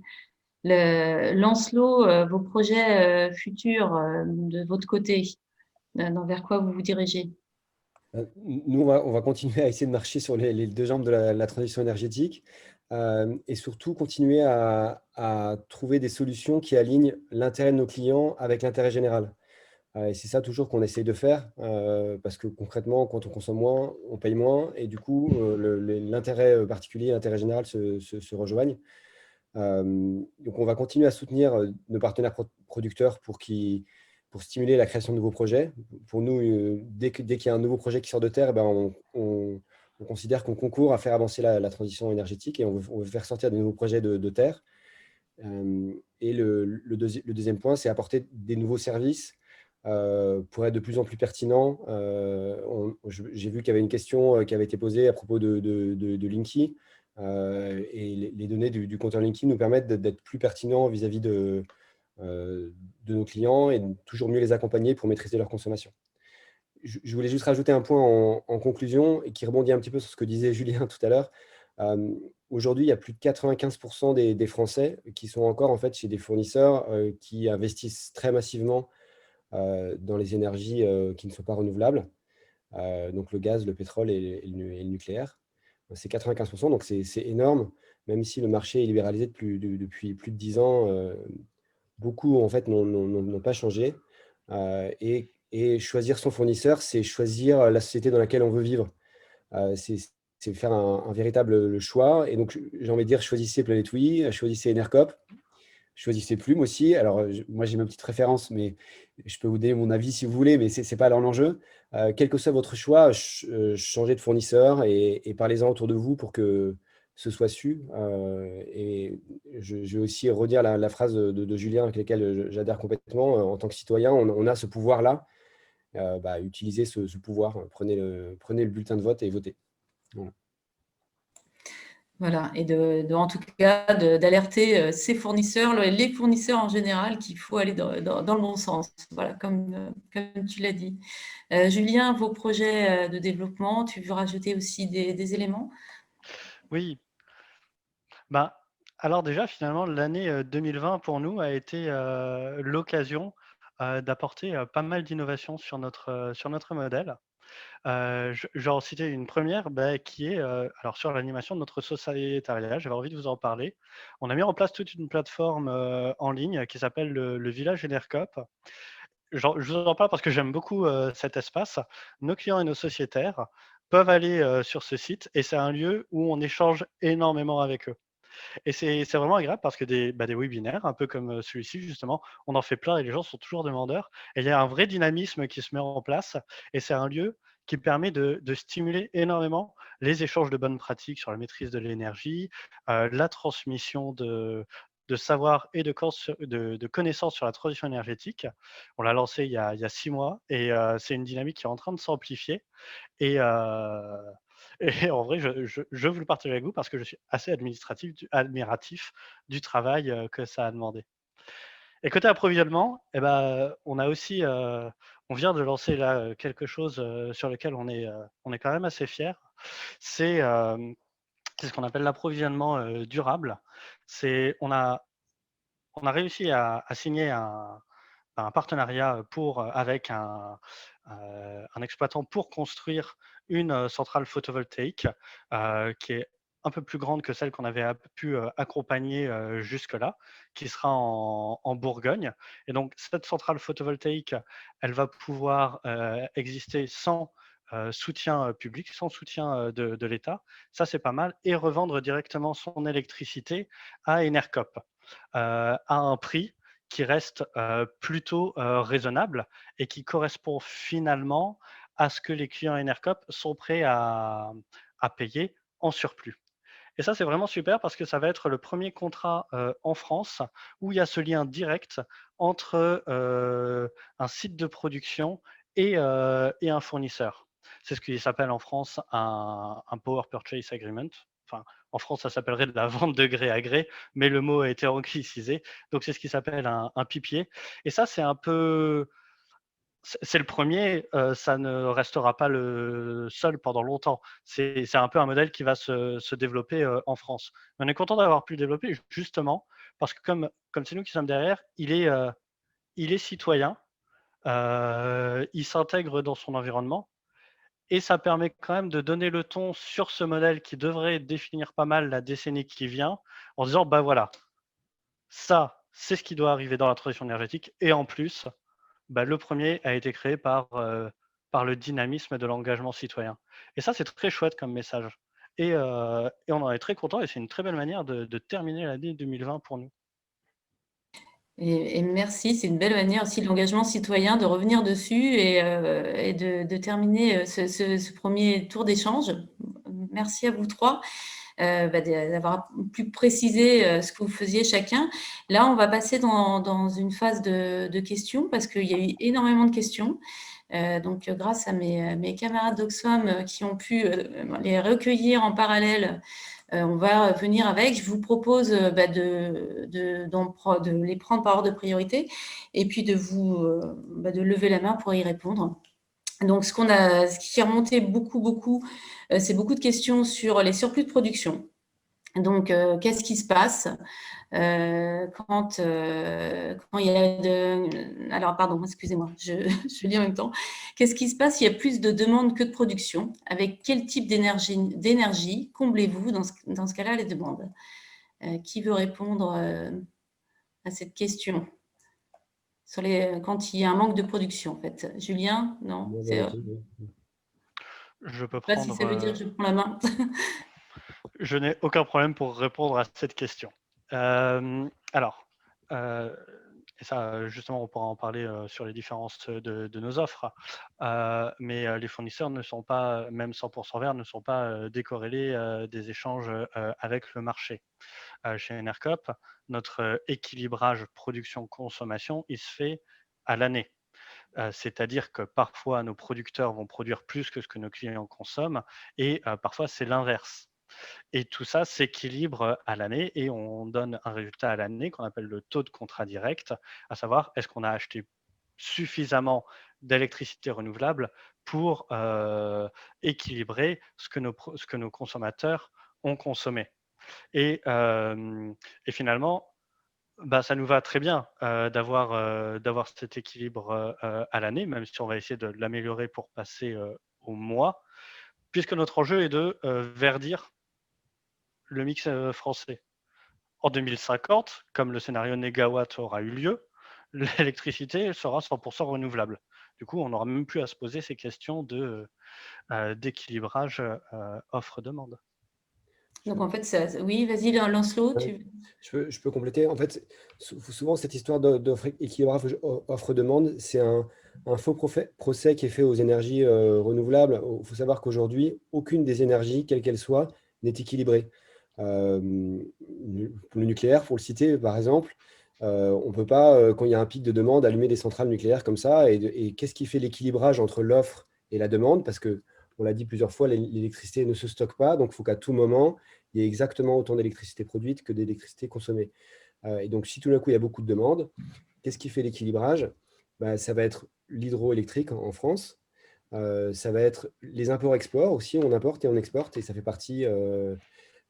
Lancelot, vos projets futurs de votre côté, vers quoi vous vous dirigez? Nous, on va continuer à essayer de marcher sur les deux jambes de la transition énergétique et surtout continuer à trouver des solutions qui alignent l'intérêt de nos clients avec l'intérêt général. Et c'est ça toujours qu'on essaye de faire parce que concrètement, quand on consomme moins, on paye moins et du coup, l'intérêt particulier et l'intérêt général se rejoignent. Donc, on va continuer à soutenir nos partenaires producteurs pour stimuler la création de nouveaux projets. Pour nous, dès qu'il y a un nouveau projet qui sort de terre, on considère qu'on concourt à faire avancer la transition énergétique et on veut faire sortir de nouveaux projets de terre. Et le deuxième point, c'est apporter des nouveaux services pour être de plus en plus pertinents. J'ai vu qu'il y avait une question qui avait été posée à propos de Linky. Et les données du compteur Linky nous permettent d'être plus pertinents vis-à-vis de nos clients et de toujours mieux les accompagner pour maîtriser leur consommation. Je voulais juste rajouter un point en conclusion et qui rebondit un petit peu sur ce que disait Julien tout à l'heure. Aujourd'hui, il y a plus de 95% des Français qui sont encore en fait chez des fournisseurs qui investissent très massivement dans les énergies qui ne sont pas renouvelables, donc le gaz, le pétrole et le nucléaire. C'est 95%, donc c'est énorme, même si le marché est libéralisé depuis plus de 10 ans. Beaucoup en fait n'ont pas changé. Et choisir son fournisseur, c'est choisir la société dans laquelle on veut vivre. C'est faire un véritable choix. Et donc, j'ai envie de dire, choisissez Planète Oui, choisissez Enercop, choisissez Plume aussi. Alors, moi, j'ai ma petite référence, mais je peux vous donner mon avis si vous voulez, mais ce n'est pas alors l'enjeu. Quel que soit votre choix, changez de fournisseur et parlez-en autour de vous pour que ce soit su. Et je vais aussi redire la phrase de Julien avec laquelle j'adhère complètement. En tant que citoyen, on a ce pouvoir-là. Utilisez ce pouvoir. Prenez le bulletin de vote et votez. Voilà. Voilà, et en tout cas, d'alerter ses fournisseurs, les fournisseurs en général, qu'il faut aller dans le bon sens. Voilà, comme tu l'as dit. Julien, vos projets de développement, tu veux rajouter aussi des éléments? Oui. Alors déjà, finalement, l'année 2020 pour nous a été l'occasion d'apporter pas mal d'innovations sur notre modèle. Je vais en citer une première qui est alors sur l'animation de notre sociétariat. J'avais envie de vous en parler. On a mis en place toute une plateforme en ligne qui s'appelle le Village Enercop. Je vous en parle parce que j'aime beaucoup cet espace. Nos clients et nos sociétaires peuvent aller sur ce site et c'est un lieu où on échange énormément avec eux. Et c'est vraiment agréable parce que des webinaires, un peu comme celui-ci justement, on en fait plein et les gens sont toujours demandeurs. Et il y a un vrai dynamisme qui se met en place et c'est un lieu qui permet de stimuler énormément les échanges de bonnes pratiques sur la maîtrise de l'énergie, la transmission de savoir et de connaissances sur la transition énergétique. On l'a lancé il y a 6 mois et c'est une dynamique qui est en train de s'amplifier. Et en vrai, je veux le partager avec vous parce que je suis assez admiratif du travail que ça a demandé. Et côté approvisionnement, on a aussi, on vient de lancer là quelque chose sur lequel on est quand même assez fiers. C'est ce qu'on appelle l'approvisionnement durable. On a on a réussi à signer un partenariat avec un exploitant pour construire une centrale photovoltaïque qui est un peu plus grande que celle qu'on avait pu accompagner jusque-là, qui sera en Bourgogne. Et donc, cette centrale photovoltaïque, elle va pouvoir exister sans soutien public, sans soutien de l'État. Ça, c'est pas mal. Et revendre directement son électricité à Enercop à un prix qui reste plutôt raisonnable et qui correspond finalement à ce que les clients Enercop sont prêts à payer en surplus. Et ça, c'est vraiment super parce que ça va être le premier contrat en France où il y a ce lien direct entre un site de production et un fournisseur. C'est ce qui s'appelle en France un Power Purchase Agreement. Enfin, en France, ça s'appellerait de la vente de gré à gré, mais le mot a été anglicisé. Donc, c'est ce qui s'appelle un PPA. Et ça, c'est un peu... C'est le premier, ça ne restera pas le seul pendant longtemps. C'est un peu un modèle qui va se développer en France. Mais on est content d'avoir pu le développer justement parce que comme c'est nous qui sommes derrière, il est citoyen, il s'intègre dans son environnement et ça permet quand même de donner le ton sur ce modèle qui devrait définir pas mal la décennie qui vient en disant, bah voilà, ça, c'est ce qui doit arriver dans la transition énergétique et en plus, bah, le premier a été créé par le dynamisme de l'engagement citoyen. Et ça, c'est très chouette comme message. Et on en est très content et c'est une très belle manière de terminer l'année 2020 pour nous. Et merci, c'est une belle manière aussi de l'engagement citoyen de revenir dessus et de terminer ce premier tour d'échange. Merci à vous trois d'avoir pu préciser ce que vous faisiez chacun. Là, on va passer dans une phase de questions parce qu'il y a eu énormément de questions. Donc, grâce à mes camarades d'Oxfam qui ont pu les recueillir en parallèle, on va venir avec. Je vous propose de les prendre par ordre de priorité et puis de lever la main pour y répondre. Donc, ce qui est remonté beaucoup, c'est beaucoup de questions sur les surplus de production. Donc, qu'est-ce qui se passe quand il y a de... Alors, pardon, excusez-moi, je lis en même temps. Qu'est-ce qui se passe s'il y a plus de demandes que de production? Avec quel type d'énergie comblez-vous dans ce cas-là les demandes? Qui veut répondre à cette question quand il y a un manque de production, en fait? Julien? Non? Je peux Je ne sais pas si ça veut dire que je prends la main. Je n'ai aucun problème pour répondre à cette question. Alors, et ça, justement, on pourra en parler sur les différences de nos offres, mais les fournisseurs ne sont pas, même 100% verts, ne sont pas décorrélés des échanges avec le marché. Chez Enercop, notre équilibrage production-consommation, il se fait à l'année. C'est-à-dire que parfois, nos producteurs vont produire plus que ce que nos clients consomment, et parfois, c'est l'inverse. Et tout ça s'équilibre à l'année et on donne un résultat à l'année qu'on appelle le taux de contrat direct, à savoir est-ce qu'on a acheté suffisamment d'électricité renouvelable pour équilibrer ce que nos consommateurs ont consommé. Et finalement, bah, ça nous va très bien d'avoir cet équilibre à l'année, même si on va essayer de l'améliorer pour passer au mois, puisque notre enjeu est de verdir le mix français. En 2050, comme le scénario négawatt aura eu lieu, l'électricité sera 100% renouvelable. Du coup, on n'aura même plus à se poser ces questions d'équilibrage offre-demande. Donc, en fait, oui, vas-y, lance-le. Je peux compléter. En fait, souvent, cette histoire d'équilibrage offre-demande, c'est un faux procès qui est fait aux énergies renouvelables. Il faut savoir qu'aujourd'hui, aucune des énergies, quelle qu'elle soit, n'est équilibrée. Pour le nucléaire, pour le citer, par exemple, on ne peut pas, quand il y a un pic de demande, allumer des centrales nucléaires comme ça. Et qu'est-ce qui fait l'équilibrage entre l'offre et la demande? Parce que, on l'a dit plusieurs fois, l'électricité ne se stocke pas. Donc, il faut qu'à tout moment, il y ait exactement autant d'électricité produite que d'électricité consommée. Et donc, si tout d'un coup, il y a beaucoup de demandes, qu'est-ce qui fait l'équilibrage? Ça va être l'hydroélectrique en France. Ça va être les imports-exports aussi. On importe et on exporte et ça fait partie...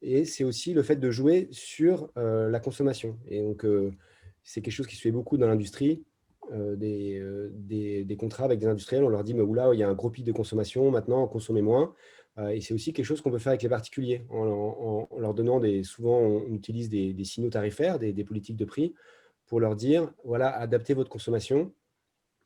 et c'est aussi le fait de jouer sur la consommation. Et donc, c'est quelque chose qui se fait beaucoup dans l'industrie, des contrats avec des industriels. On leur dit, mais oula, il y a un gros pic de consommation, maintenant, consommez moins. Et c'est aussi quelque chose qu'on peut faire avec les particuliers, en leur donnant souvent, on utilise des signaux tarifaires, des politiques de prix, pour leur dire, voilà, adaptez votre consommation.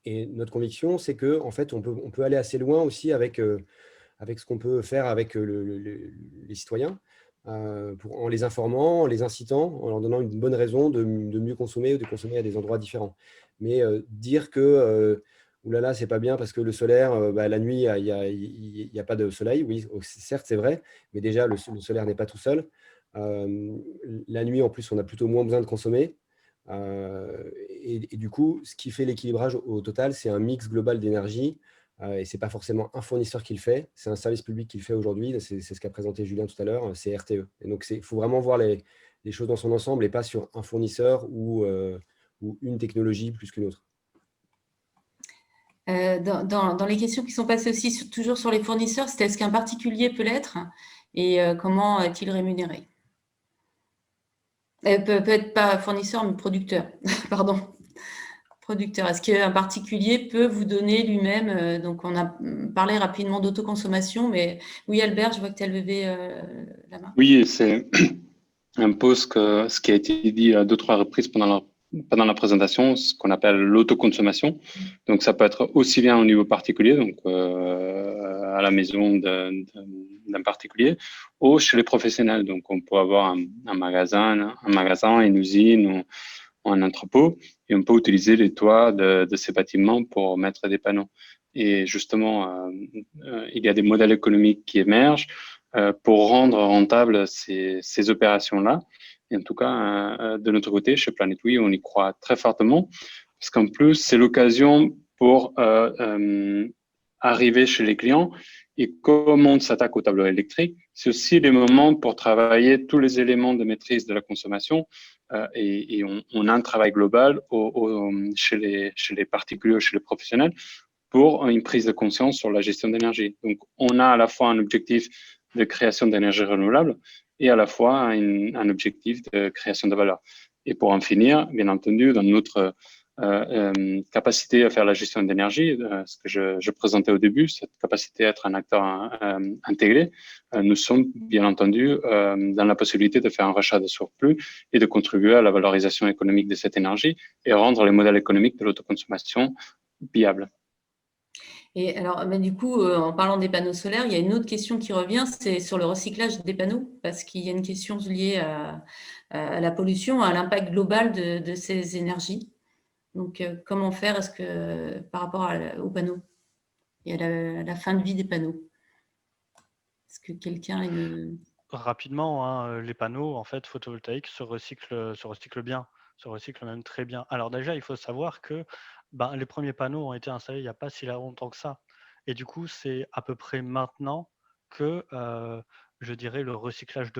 Et notre conviction, c'est qu'en fait, on peut aller assez loin aussi avec ce qu'on peut faire avec les citoyens, en les informant, en les incitant, en leur donnant une bonne raison de mieux consommer ou de consommer à des endroits différents. Mais dire que oulala, c'est pas bien parce que le solaire, la nuit, il n'y a pas de soleil, oui, certes, c'est vrai, mais déjà, le solaire n'est pas tout seul. La nuit, en plus, on a plutôt moins besoin de consommer. Et du coup, ce qui fait l'équilibrage au total, c'est un mix global d'énergie. Et ce n'est pas forcément un fournisseur qui le fait, c'est un service public qui le fait aujourd'hui. C'est ce qu'a présenté Julien tout à l'heure, c'est RTE. Et donc, il faut vraiment voir les choses dans son ensemble et pas sur un fournisseur ou une technologie plus qu'une autre. Dans les questions qui sont passées aussi, toujours sur les fournisseurs, c'était est-ce qu'un particulier peut l'être et comment est-il rémunéré? Peut être pas fournisseur, mais producteur. Pardon. Producteur. Est-ce qu'un particulier peut vous donner lui-même donc, on a parlé rapidement d'autoconsommation, mais oui, Albert, je vois que tu as levé la main. Oui, c'est un peu ce qui a été dit à 2-3 reprises pendant la présentation, ce qu'on appelle l'autoconsommation. Donc, ça peut être aussi bien au niveau particulier, donc à la maison d'un particulier, ou chez les professionnels. Donc, on peut avoir un magasin, une usine ou un entrepôt, et on peut utiliser les toits de ces bâtiments pour mettre des panneaux. Et justement, il y a des modèles économiques qui émergent pour rendre rentables ces opérations-là. Et en tout cas, de notre côté, chez Planet Oui, on y croit très fortement, parce qu'en plus, c'est l'occasion pour arriver chez les clients. Et comme on s'attaque au tableau électrique, c'est aussi les moments pour travailler tous les éléments de maîtrise de la consommation. Et on a un travail global chez les particuliers ou chez les professionnels pour une prise de conscience sur la gestion d'énergie. Donc, on a à la fois un objectif de création d'énergie renouvelable et à la fois un objectif de création de valeur. Et pour en finir, bien entendu, dans notre capacité à faire la gestion d'énergie, ce que je présentais au début, cette capacité à être un acteur intégré, nous sommes bien entendu dans la possibilité de faire un rachat de surplus et de contribuer à la valorisation économique de cette énergie et rendre les modèles économiques de l'autoconsommation viables. Et alors, du coup, en parlant des panneaux solaires, il y a une autre question qui revient, c'est sur le recyclage des panneaux, parce qu'il y a une question liée à la pollution, à l'impact global de ces énergies. Donc, comment faire par rapport aux panneaux et à la fin de vie des panneaux? Est-ce que quelqu'un a une... Rapidement, hein, les panneaux en fait photovoltaïques se recyclent bien, se recyclent même très bien. Alors déjà, il faut savoir que les premiers panneaux ont été installés il n'y a pas si longtemps que ça. Et du coup, c'est à peu près maintenant que je dirais le recyclage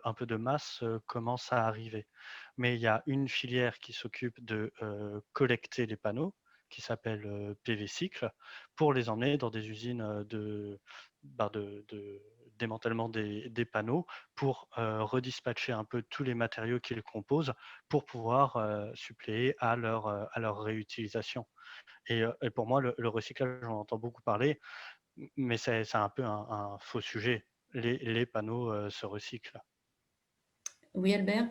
un peu de masse commence à arriver. Mais il y a une filière qui s'occupe de collecter les panneaux, qui s'appelle PV Cycle, pour les emmener dans des usines de démantèlement des panneaux pour redispatcher un peu tous les matériaux qui les composent pour pouvoir suppléer à leur réutilisation. Et pour moi, le recyclage, j'en entends beaucoup parler, mais c'est un peu un faux sujet. Les panneaux se recyclent. Oui, Albert?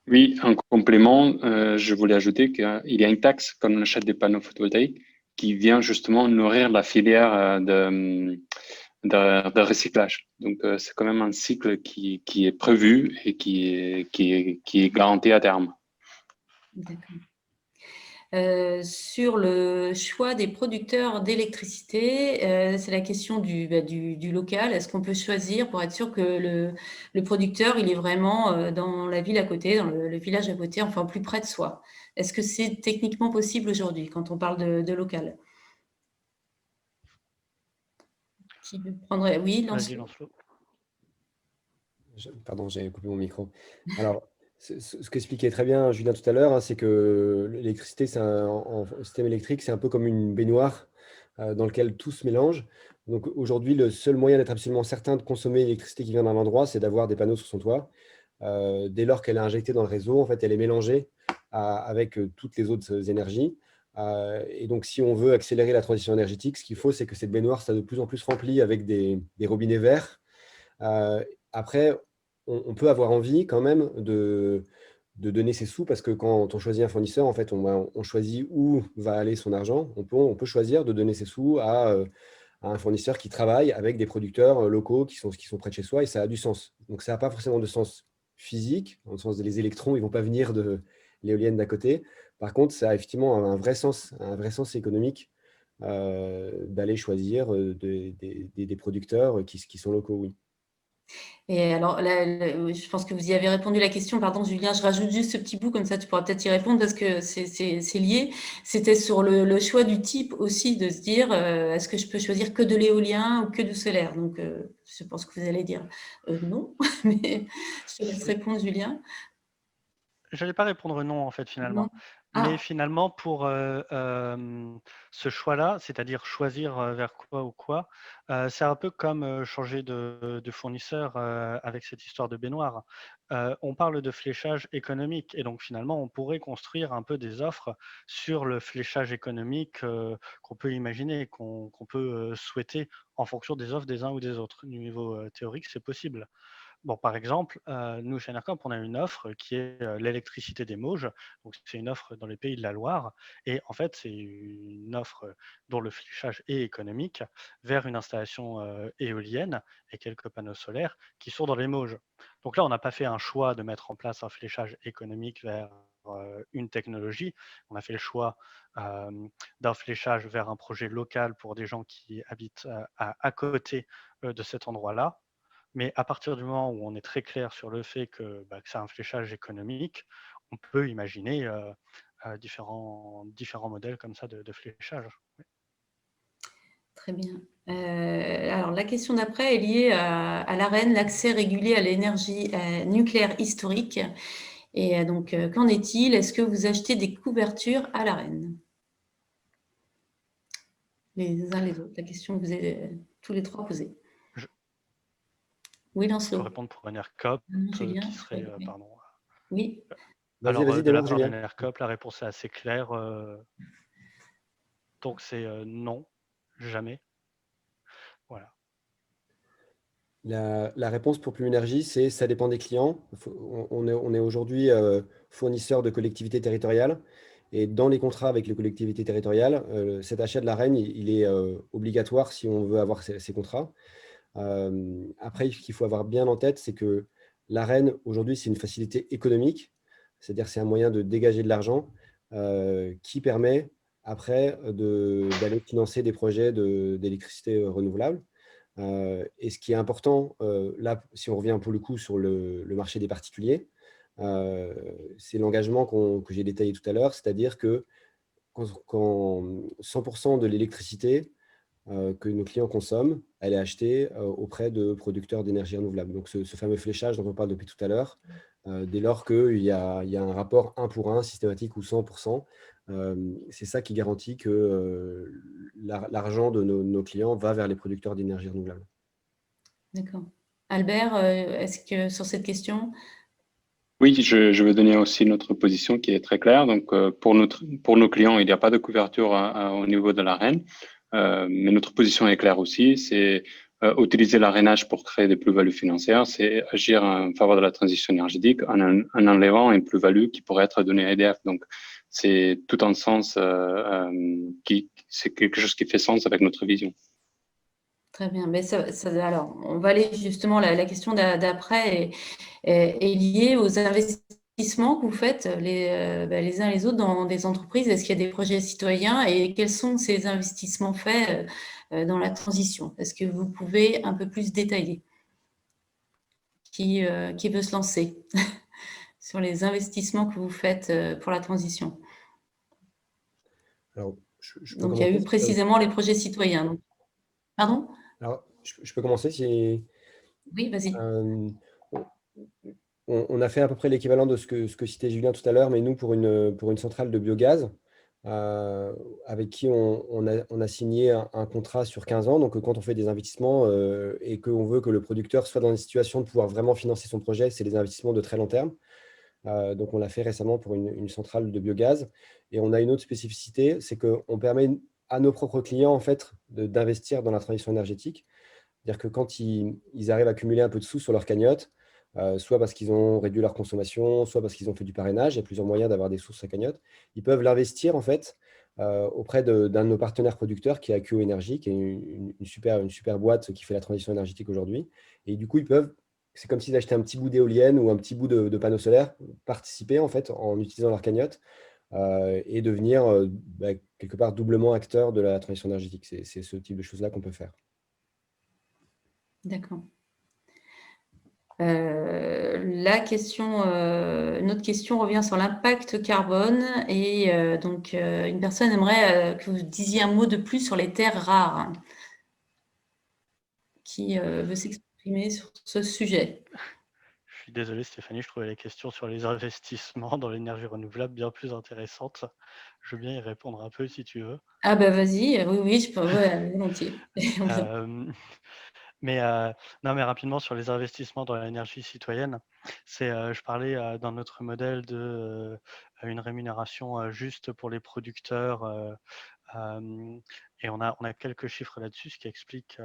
Oui, en complément, je voulais ajouter qu'il y a une taxe, comme l'achat des panneaux photovoltaïques, qui vient justement nourrir la filière de recyclage. Donc, c'est quand même un cycle qui est prévu et qui est garanti à terme. D'accord. Sur le choix des producteurs d'électricité, c'est la question du local. Est-ce qu'on peut choisir pour être sûr que le producteur, il est vraiment dans la ville à côté, dans le village à côté, enfin plus près de soi? Est-ce que c'est techniquement possible aujourd'hui quand on parle de local? Qui prendrait... Oui, Vas-y, Lancelot. Lancelot. Pardon, j'ai coupé mon micro. Alors, ce qu'expliquait très bien Julien tout à l'heure, c'est que l'électricité, en système électrique, c'est un peu comme une baignoire dans laquelle tout se mélange. Donc aujourd'hui, le seul moyen d'être absolument certain de consommer l'électricité qui vient d'un endroit, c'est d'avoir des panneaux sur son toit. Dès lors qu'elle est injectée dans le réseau, en fait, elle est mélangée avec toutes les autres énergies. Et donc, si on veut accélérer la transition énergétique, ce qu'il faut, c'est que cette baignoire soit de plus en plus remplie avec des robinets verts. Après, on peut avoir envie quand même de donner ses sous, parce que quand on choisit un fournisseur, en fait, on choisit où va aller son argent. On peut choisir de donner ses sous à un fournisseur qui travaille avec des producteurs locaux qui sont près de chez soi, et ça a du sens. Donc, ça n'a pas forcément de sens physique, dans le sens des électrons, ils ne vont pas venir de l'éolienne d'à côté. Par contre, ça a effectivement un vrai sens économique d'aller choisir des producteurs qui sont locaux, oui. Et alors, je pense que vous y avez répondu la question. Pardon, Julien, je rajoute juste ce petit bout, comme ça tu pourras peut-être y répondre parce que c'est lié. C'était sur le choix du type aussi, de se dire, est-ce que je peux choisir que de l'éolien ou que du solaire? Donc, je pense que vous allez dire non, mais je te laisse répondre, Julien. Je n'allais pas répondre non, en fait, Non. finalement. Ah, Mais finalement, pour ce choix-là, c'est-à-dire choisir vers quoi ou quoi, c'est un peu comme changer de fournisseur avec cette histoire de baignoire. On parle de fléchage économique et donc finalement, on pourrait construire un peu des offres sur le fléchage économique qu'on peut imaginer, qu'on peut souhaiter en fonction des offres des uns ou des autres. Du niveau théorique, c'est possible. Bon, par exemple, nous, chez Enercop, on a une offre qui est l'électricité des Mauges. Donc, c'est une offre dans les Pays de la Loire. Et en fait, c'est une offre dont le fléchage est économique vers une installation éolienne et quelques panneaux solaires qui sont dans les Mauges. Donc là, on n'a pas fait un choix de mettre en place un fléchage économique vers une technologie. On a fait le choix d'un fléchage vers un projet local pour des gens qui habitent à côté de cet endroit-là. Mais à partir du moment où on est très clair sur le fait que c'est un fléchage économique, on peut imaginer différents modèles comme ça de fléchage. Oui. très bien. Alors, la question d'après est liée à l'AREN, l'accès régulier à l'énergie nucléaire historique. Et donc, qu'en est-il? Est-ce que vous achetez des couvertures à l'AREN? Les uns les autres. La question que vous avez tous les trois posée. Oui, Je peux Lancelot. répondre pour Enercop, Non, Julien, qui serait, oui. pardon. Oui. Vas-y, Alors, de la démarre, part Julien. d'Enercop, la réponse est assez claire. Donc, c'est non, jamais. Voilà. La réponse pour Plume Énergie, c'est ça dépend des clients. On est aujourd'hui fournisseur de collectivités territoriales. Et dans les contrats avec les collectivités territoriales, cet achat de l'AREN, il est obligatoire si on veut avoir ces contrats. Après, ce qu'il faut avoir bien en tête, c'est que l'AREN, aujourd'hui, c'est une facilité économique. C'est-à-dire c'est un moyen de dégager de l'argent qui permet après d'aller financer des projets d'électricité renouvelable. Et ce qui est important, là, si on revient pour le coup sur le marché des particuliers, c'est l'engagement que j'ai détaillé tout à l'heure, c'est-à-dire que quand 100% de l'électricité que nos clients consomment, elle est achetée auprès de producteurs d'énergie renouvelable. Donc, ce fameux fléchage dont on parle depuis tout à l'heure, dès lors qu'il y a un rapport 1 pour 1 systématique ou 100%, c'est ça qui garantit que l'argent de nos clients va vers les producteurs d'énergie renouvelable. D'accord. Albert, est-ce que sur cette question? Oui, je veux donner aussi notre position qui est très claire. Donc, pour nos clients, il n'y a pas de couverture au niveau de l'AREN, mais notre position est claire aussi. C'est utiliser l'arénage pour créer des plus-values financières, c'est agir en faveur de la transition énergétique en enlevant une plus-value qui pourrait être donnée à EDF. Donc, c'est tout un sens, c'est quelque chose qui fait sens avec notre vision. Très bien. Mais alors, on va aller justement, la question d'après est liée aux investissements que vous faites les uns les autres dans des entreprises. Est-ce qu'il y a des projets citoyens et quels sont ces investissements faits dans la transition? Est-ce que vous pouvez un peu plus détailler? Qui veut se lancer sur les investissements que vous faites pour la transition? Alors, je peux Donc, il y a eu commencer. précisément les projets citoyens. Donc, pardon? Alors, je peux commencer si. Oui, vas-y. On a fait à peu près l'équivalent de ce que citait Julien tout à l'heure, mais nous, pour une centrale de biogaz, avec qui on a signé un contrat sur 15 ans. Donc, quand on fait des investissements et qu'on veut que le producteur soit dans une situation de pouvoir vraiment financer son projet, c'est des investissements de très long terme. Donc, on l'a fait récemment pour une centrale de biogaz. Et on a une autre spécificité, c'est qu'on permet à nos propres clients, en fait, d'investir dans la transition énergétique. C'est-à-dire que quand ils arrivent à cumuler un peu de sous sur leur cagnotte, soit parce qu'ils ont réduit leur consommation, soit parce qu'ils ont fait du parrainage, il y a plusieurs moyens d'avoir des sous sur sa cagnotte, ils peuvent l'investir en fait auprès d'un de nos partenaires producteurs qui est AQO Énergie, qui est une super boîte qui fait la transition énergétique aujourd'hui. Et du coup, c'est comme s'ils achetaient un petit bout d'éolienne ou un petit bout de panneau solaire, participer en fait en utilisant leur cagnotte et devenir quelque part doublement acteur de la transition énergétique. C'est ce type de choses-là qu'on peut faire. D'accord. Une autre question revient sur l'impact carbone et donc une personne aimerait que vous disiez un mot de plus sur les terres rares. Qui veut s'exprimer sur ce sujet? Je suis désolé Stéphanie, je trouvais les questions sur les investissements dans l'énergie renouvelable bien plus intéressantes. Je veux bien y répondre un peu si tu veux. Ah bah vas-y, oui, je peux, ouais, volontiers. Mais non, mais rapidement sur les investissements dans l'énergie citoyenne, je parlais dans notre modèle de une rémunération juste pour les producteurs, et on a quelques chiffres là-dessus, ce qui explique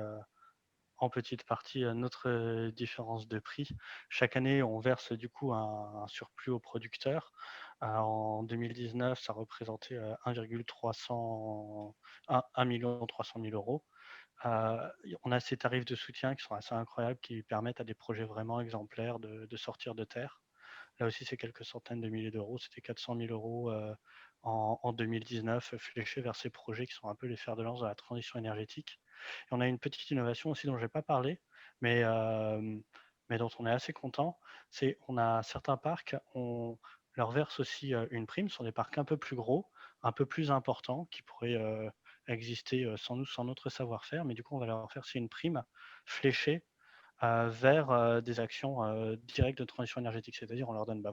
en petite partie notre différence de prix. Chaque année, on verse du coup un surplus aux producteurs. En 2019, ça représentait 1,300 000 euros. On a ces tarifs de soutien qui sont assez incroyables, qui permettent à des projets vraiment exemplaires de sortir de terre. Là aussi, c'est quelques centaines de milliers d'euros. C'était 400 000 euros en 2019 fléchés vers ces projets qui sont un peu les fers de lance de la transition énergétique. Et on a une petite innovation aussi dont je n'ai pas parlé, mais dont on est assez content. C'est on a certains parcs, on leur verse aussi une prime sur des parcs un peu plus gros, un peu plus importants, qui pourraient exister sans nous, sans notre savoir-faire, mais du coup, on va leur faire une prime fléchée vers des actions directes de transition énergétique. C'est-à-dire, on leur donne 1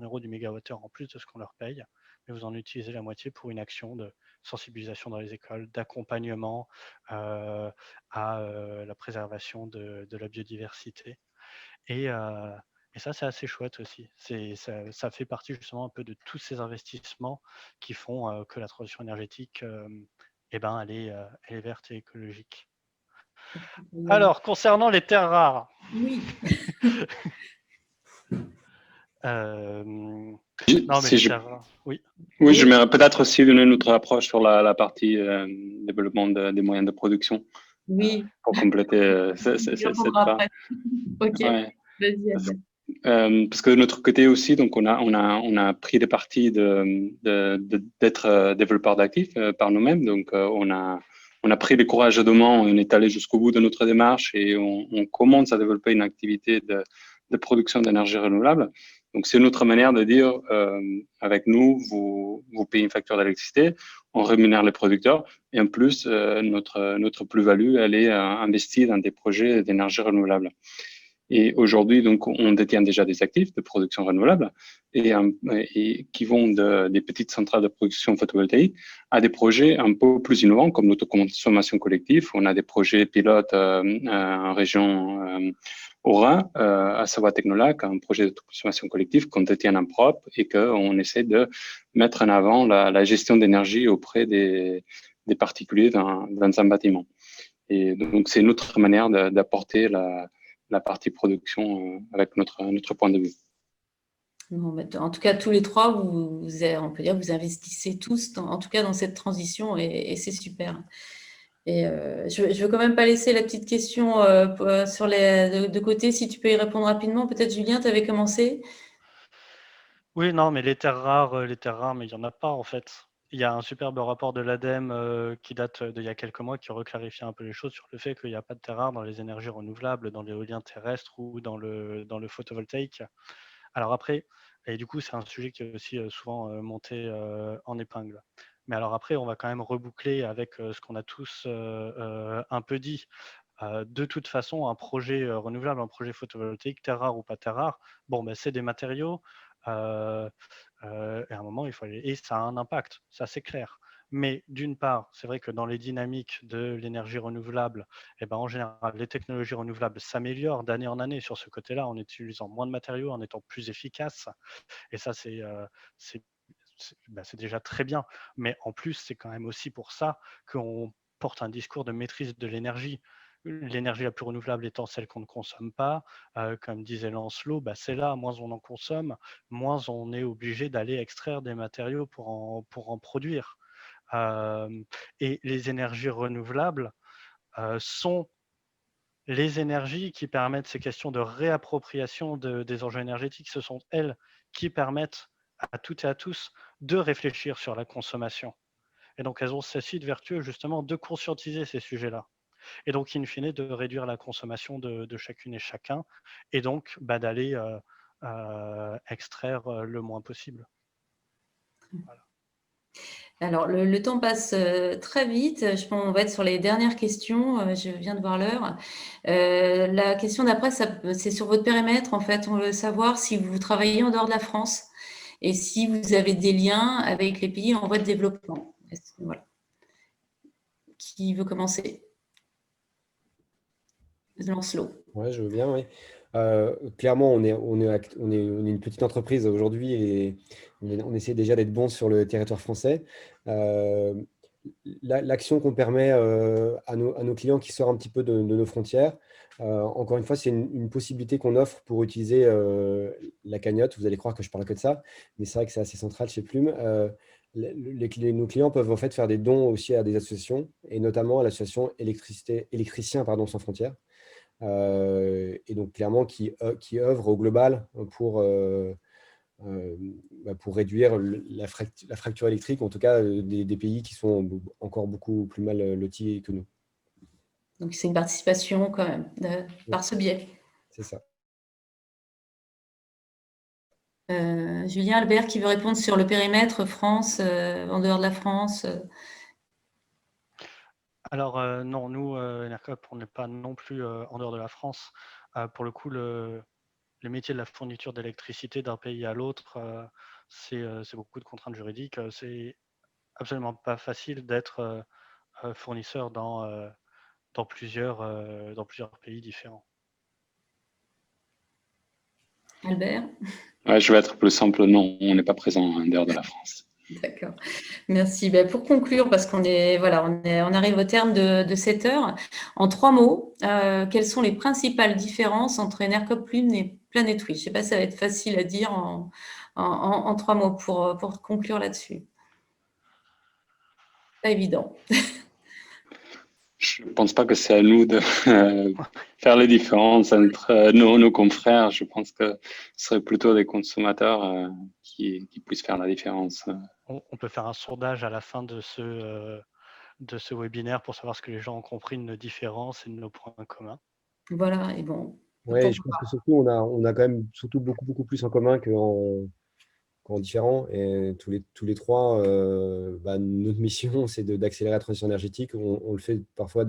euro du mégawattheure en plus de ce qu'on leur paye, mais vous en utilisez la moitié pour une action de sensibilisation dans les écoles, d'accompagnement à la préservation de la biodiversité. Et ça, c'est assez chouette aussi. Ça fait partie justement un peu de tous ces investissements qui font que la transition énergétique, elle est verte et écologique. Alors, concernant les terres rares. Oui. Non, mais Si les je- terres rares, oui. Oui, je vais peut-être aussi donner notre approche sur la partie développement des moyens de production Oui. pour compléter On cette y reviendra part. après. Ok, Ouais. vas-y, Adrien. Parce que de notre côté aussi, donc on a pris des parties d'être développeur d'actifs par nous-mêmes. Donc on a pris le courage de Mans, on est allé jusqu'au bout de notre démarche et on commence à développer une activité de production d'énergie renouvelable. Donc c'est une autre manière de dire avec nous, vous payez une facture d'électricité, on rémunère les producteurs et en plus notre plus-value, elle est investie dans des projets d'énergie renouvelable. Et aujourd'hui, donc, on détient déjà des actifs de production renouvelable et qui vont des petites centrales de production photovoltaïque à des projets un peu plus innovants comme l'autoconsommation collective. On a des projets pilotes en région au Rhin, à Savoie Technolac, un projet d'autoconsommation collective qu'on détient en propre et qu'on essaie de mettre en avant la gestion d'énergie auprès des particuliers dans un bâtiment. Et donc, c'est une autre manière d'apporter la partie production avec notre point de vue. Bon, en tout cas, tous les trois, on peut dire, vous investissez tous, en tout cas dans cette transition, et c'est super. Et je ne veux quand même pas laisser la petite question de côté, si tu peux y répondre rapidement. Peut-être, Julien, tu avais commencé. Oui, non, mais les terres rares, mais il n'y en a pas en fait. Il y a un superbe rapport de l'ADEME qui date d'il y a quelques mois qui reclarifie un peu les choses sur le fait qu'il n'y a pas de terres rares dans les énergies renouvelables, dans l'éolien terrestre ou dans le photovoltaïque. Alors après, et du coup, c'est un sujet qui est aussi souvent monté en épingle. Mais alors après, on va quand même reboucler avec ce qu'on a tous un peu dit. De toute façon, un projet renouvelable, un projet photovoltaïque, terre rare ou pas terre rare, c'est des matériaux. Et à un moment, il faut aller. Et ça a un impact, ça c'est clair. Mais d'une part, c'est vrai que dans les dynamiques de l'énergie renouvelable, en général, les technologies renouvelables s'améliorent d'année en année sur ce côté-là, en utilisant moins de matériaux, en étant plus efficaces. Et ça, c'est déjà très bien. Mais en plus, c'est quand même aussi pour ça qu'on porte un discours de maîtrise de l'énergie. L'énergie la plus renouvelable étant celle qu'on ne consomme pas. Comme disait Lancelot, c'est là, moins on en consomme, moins on est obligé d'aller extraire des matériaux pour en produire. Et les énergies renouvelables sont les énergies qui permettent ces questions de réappropriation des enjeux énergétiques. Ce sont elles qui permettent à toutes et à tous de réfléchir sur la consommation. Et donc, elles ont ceci de vertueux, justement, de conscientiser ces sujets-là. Et donc, in fine, de réduire la consommation de chacune et chacun, et donc d'aller extraire le moins possible. Voilà. Alors, le temps passe très vite. Je pense qu'on va être sur les dernières questions. Je viens de voir l'heure. La question d'après, c'est sur votre périmètre. En fait, on veut savoir si vous travaillez en dehors de la France et si vous avez des liens avec les pays en voie de développement. Voilà. Qui veut commencer? Lancelot. Ouais, je veux bien, oui. Clairement, on est une petite entreprise aujourd'hui et on essaie déjà d'être bon sur le territoire français. Euh, L'action qu'on permet à nos clients qui sort un petit peu de nos frontières, encore une fois, c'est une possibilité qu'on offre pour utiliser la cagnotte. Vous allez croire que je parle que de ça, mais c'est vrai que c'est assez central chez Plume. Nos clients peuvent en fait faire des dons aussi à des associations, et notamment à l'association Électriciens sans frontières. Et donc clairement qui œuvre au global pour réduire la fracture électrique, en tout cas des pays qui sont encore beaucoup plus mal lotis que nous. Donc, c'est une participation quand même par ce biais. C'est ça. Julien, Albert, qui veut répondre sur le périmètre France, en dehors de la France. Alors non, nous, Enercop, on n'est pas non plus en dehors de la France. Pour le coup, le métier de la fourniture d'électricité d'un pays à l'autre, c'est beaucoup de contraintes juridiques. C'est absolument pas facile d'être fournisseur dans plusieurs pays différents. Albert? Ouais, je vais être plus simple. Non, on n'est pas présent en dehors de la France. D'accord, merci. Pour conclure, parce qu'on on arrive au terme de cette heure, en 3 mots, quelles sont les principales différences entre Enercop Plume et Planet Wish? Je ne sais pas si ça va être facile à dire en 3 mots pour conclure là-dessus. Pas évident. Je ne pense pas que c'est à nous de faire les différences entre nos confrères. Je pense que ce serait plutôt des consommateurs qui puissent faire la différence. On peut faire un sondage à la fin de ce webinaire pour savoir ce que les gens ont compris de nos différences et de nos points communs. Voilà, et bon. Ouais, je pense que surtout, on a quand même surtout beaucoup plus en commun qu'en différent. Et tous les trois, notre mission, c'est d'accélérer la transition énergétique. On le fait parfois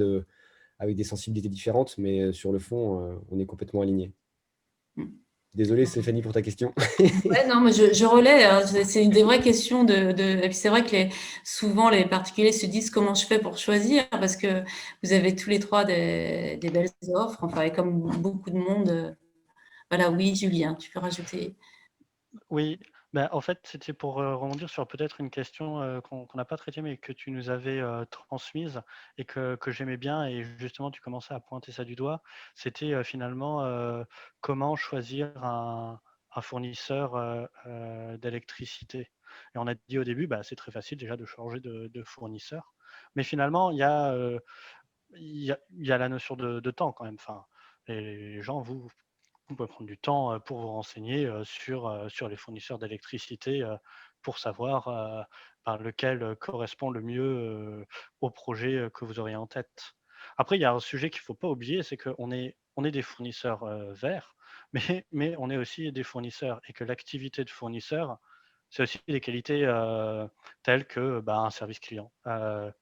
avec des sensibilités différentes, mais sur le fond, on est complètement alignés. Désolé, Stéphanie, pour ta question. Ouais, non, mais je relais, hein, c'est une des vraies questions et puis c'est vrai que souvent les particuliers se disent comment je fais pour choisir, parce que vous avez tous les trois des belles offres, enfin, et comme beaucoup de monde. Voilà, oui, Julien, tu peux rajouter. Oui, en fait, c'était pour rebondir sur peut-être une question qu'on n'a pas traitée, mais que tu nous avais transmise et que j'aimais bien. Et justement, tu commençais à pointer ça du doigt. C'était finalement comment choisir un fournisseur d'électricité. Et on a dit au début, c'est très facile déjà de changer de fournisseur. Mais finalement, il y a la notion de temps quand même. Enfin, les gens, vous pouvez prendre du temps pour vous renseigner sur les fournisseurs d'électricité pour savoir par lequel correspond le mieux au projet que vous auriez en tête. Après, il y a un sujet qu'il ne faut pas oublier, c'est qu'on est des fournisseurs verts, mais on est aussi des fournisseurs et que l'activité de fournisseur, c'est aussi des qualités telles que un service client. Un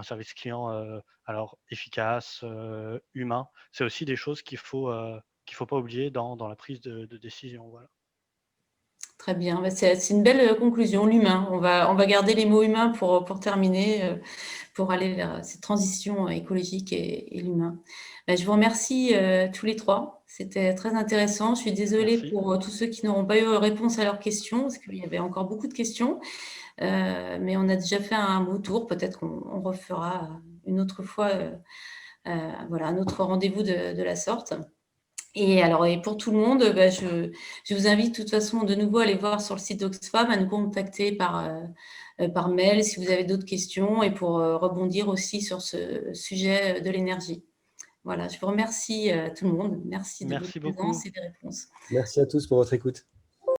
service client alors efficace, humain, c'est aussi des choses qu'il faut pas oublier dans la prise de décision. Voilà. Très bien. C'est une belle conclusion, l'humain. On va garder les mots humains pour terminer, pour aller vers cette transition écologique et l'humain. Je vous remercie tous les trois. C'était très intéressant. Je suis désolée Merci. pour tous ceux qui n'auront pas eu réponse à leurs questions, parce qu'il y avait encore beaucoup de questions. Mais on a déjà fait un beau tour. Peut-être qu'on refera une autre fois voilà, un autre rendez-vous de la sorte. Et alors, et pour tout le monde, je vous invite de toute façon de nouveau à aller voir sur le site d'Oxfam, à nous contacter par mail si vous avez d'autres questions et pour rebondir aussi sur ce sujet de l'énergie. Voilà, je vous remercie tout le monde. Merci de votre Merci beaucoup. présence et des réponses. Merci à tous pour votre écoute.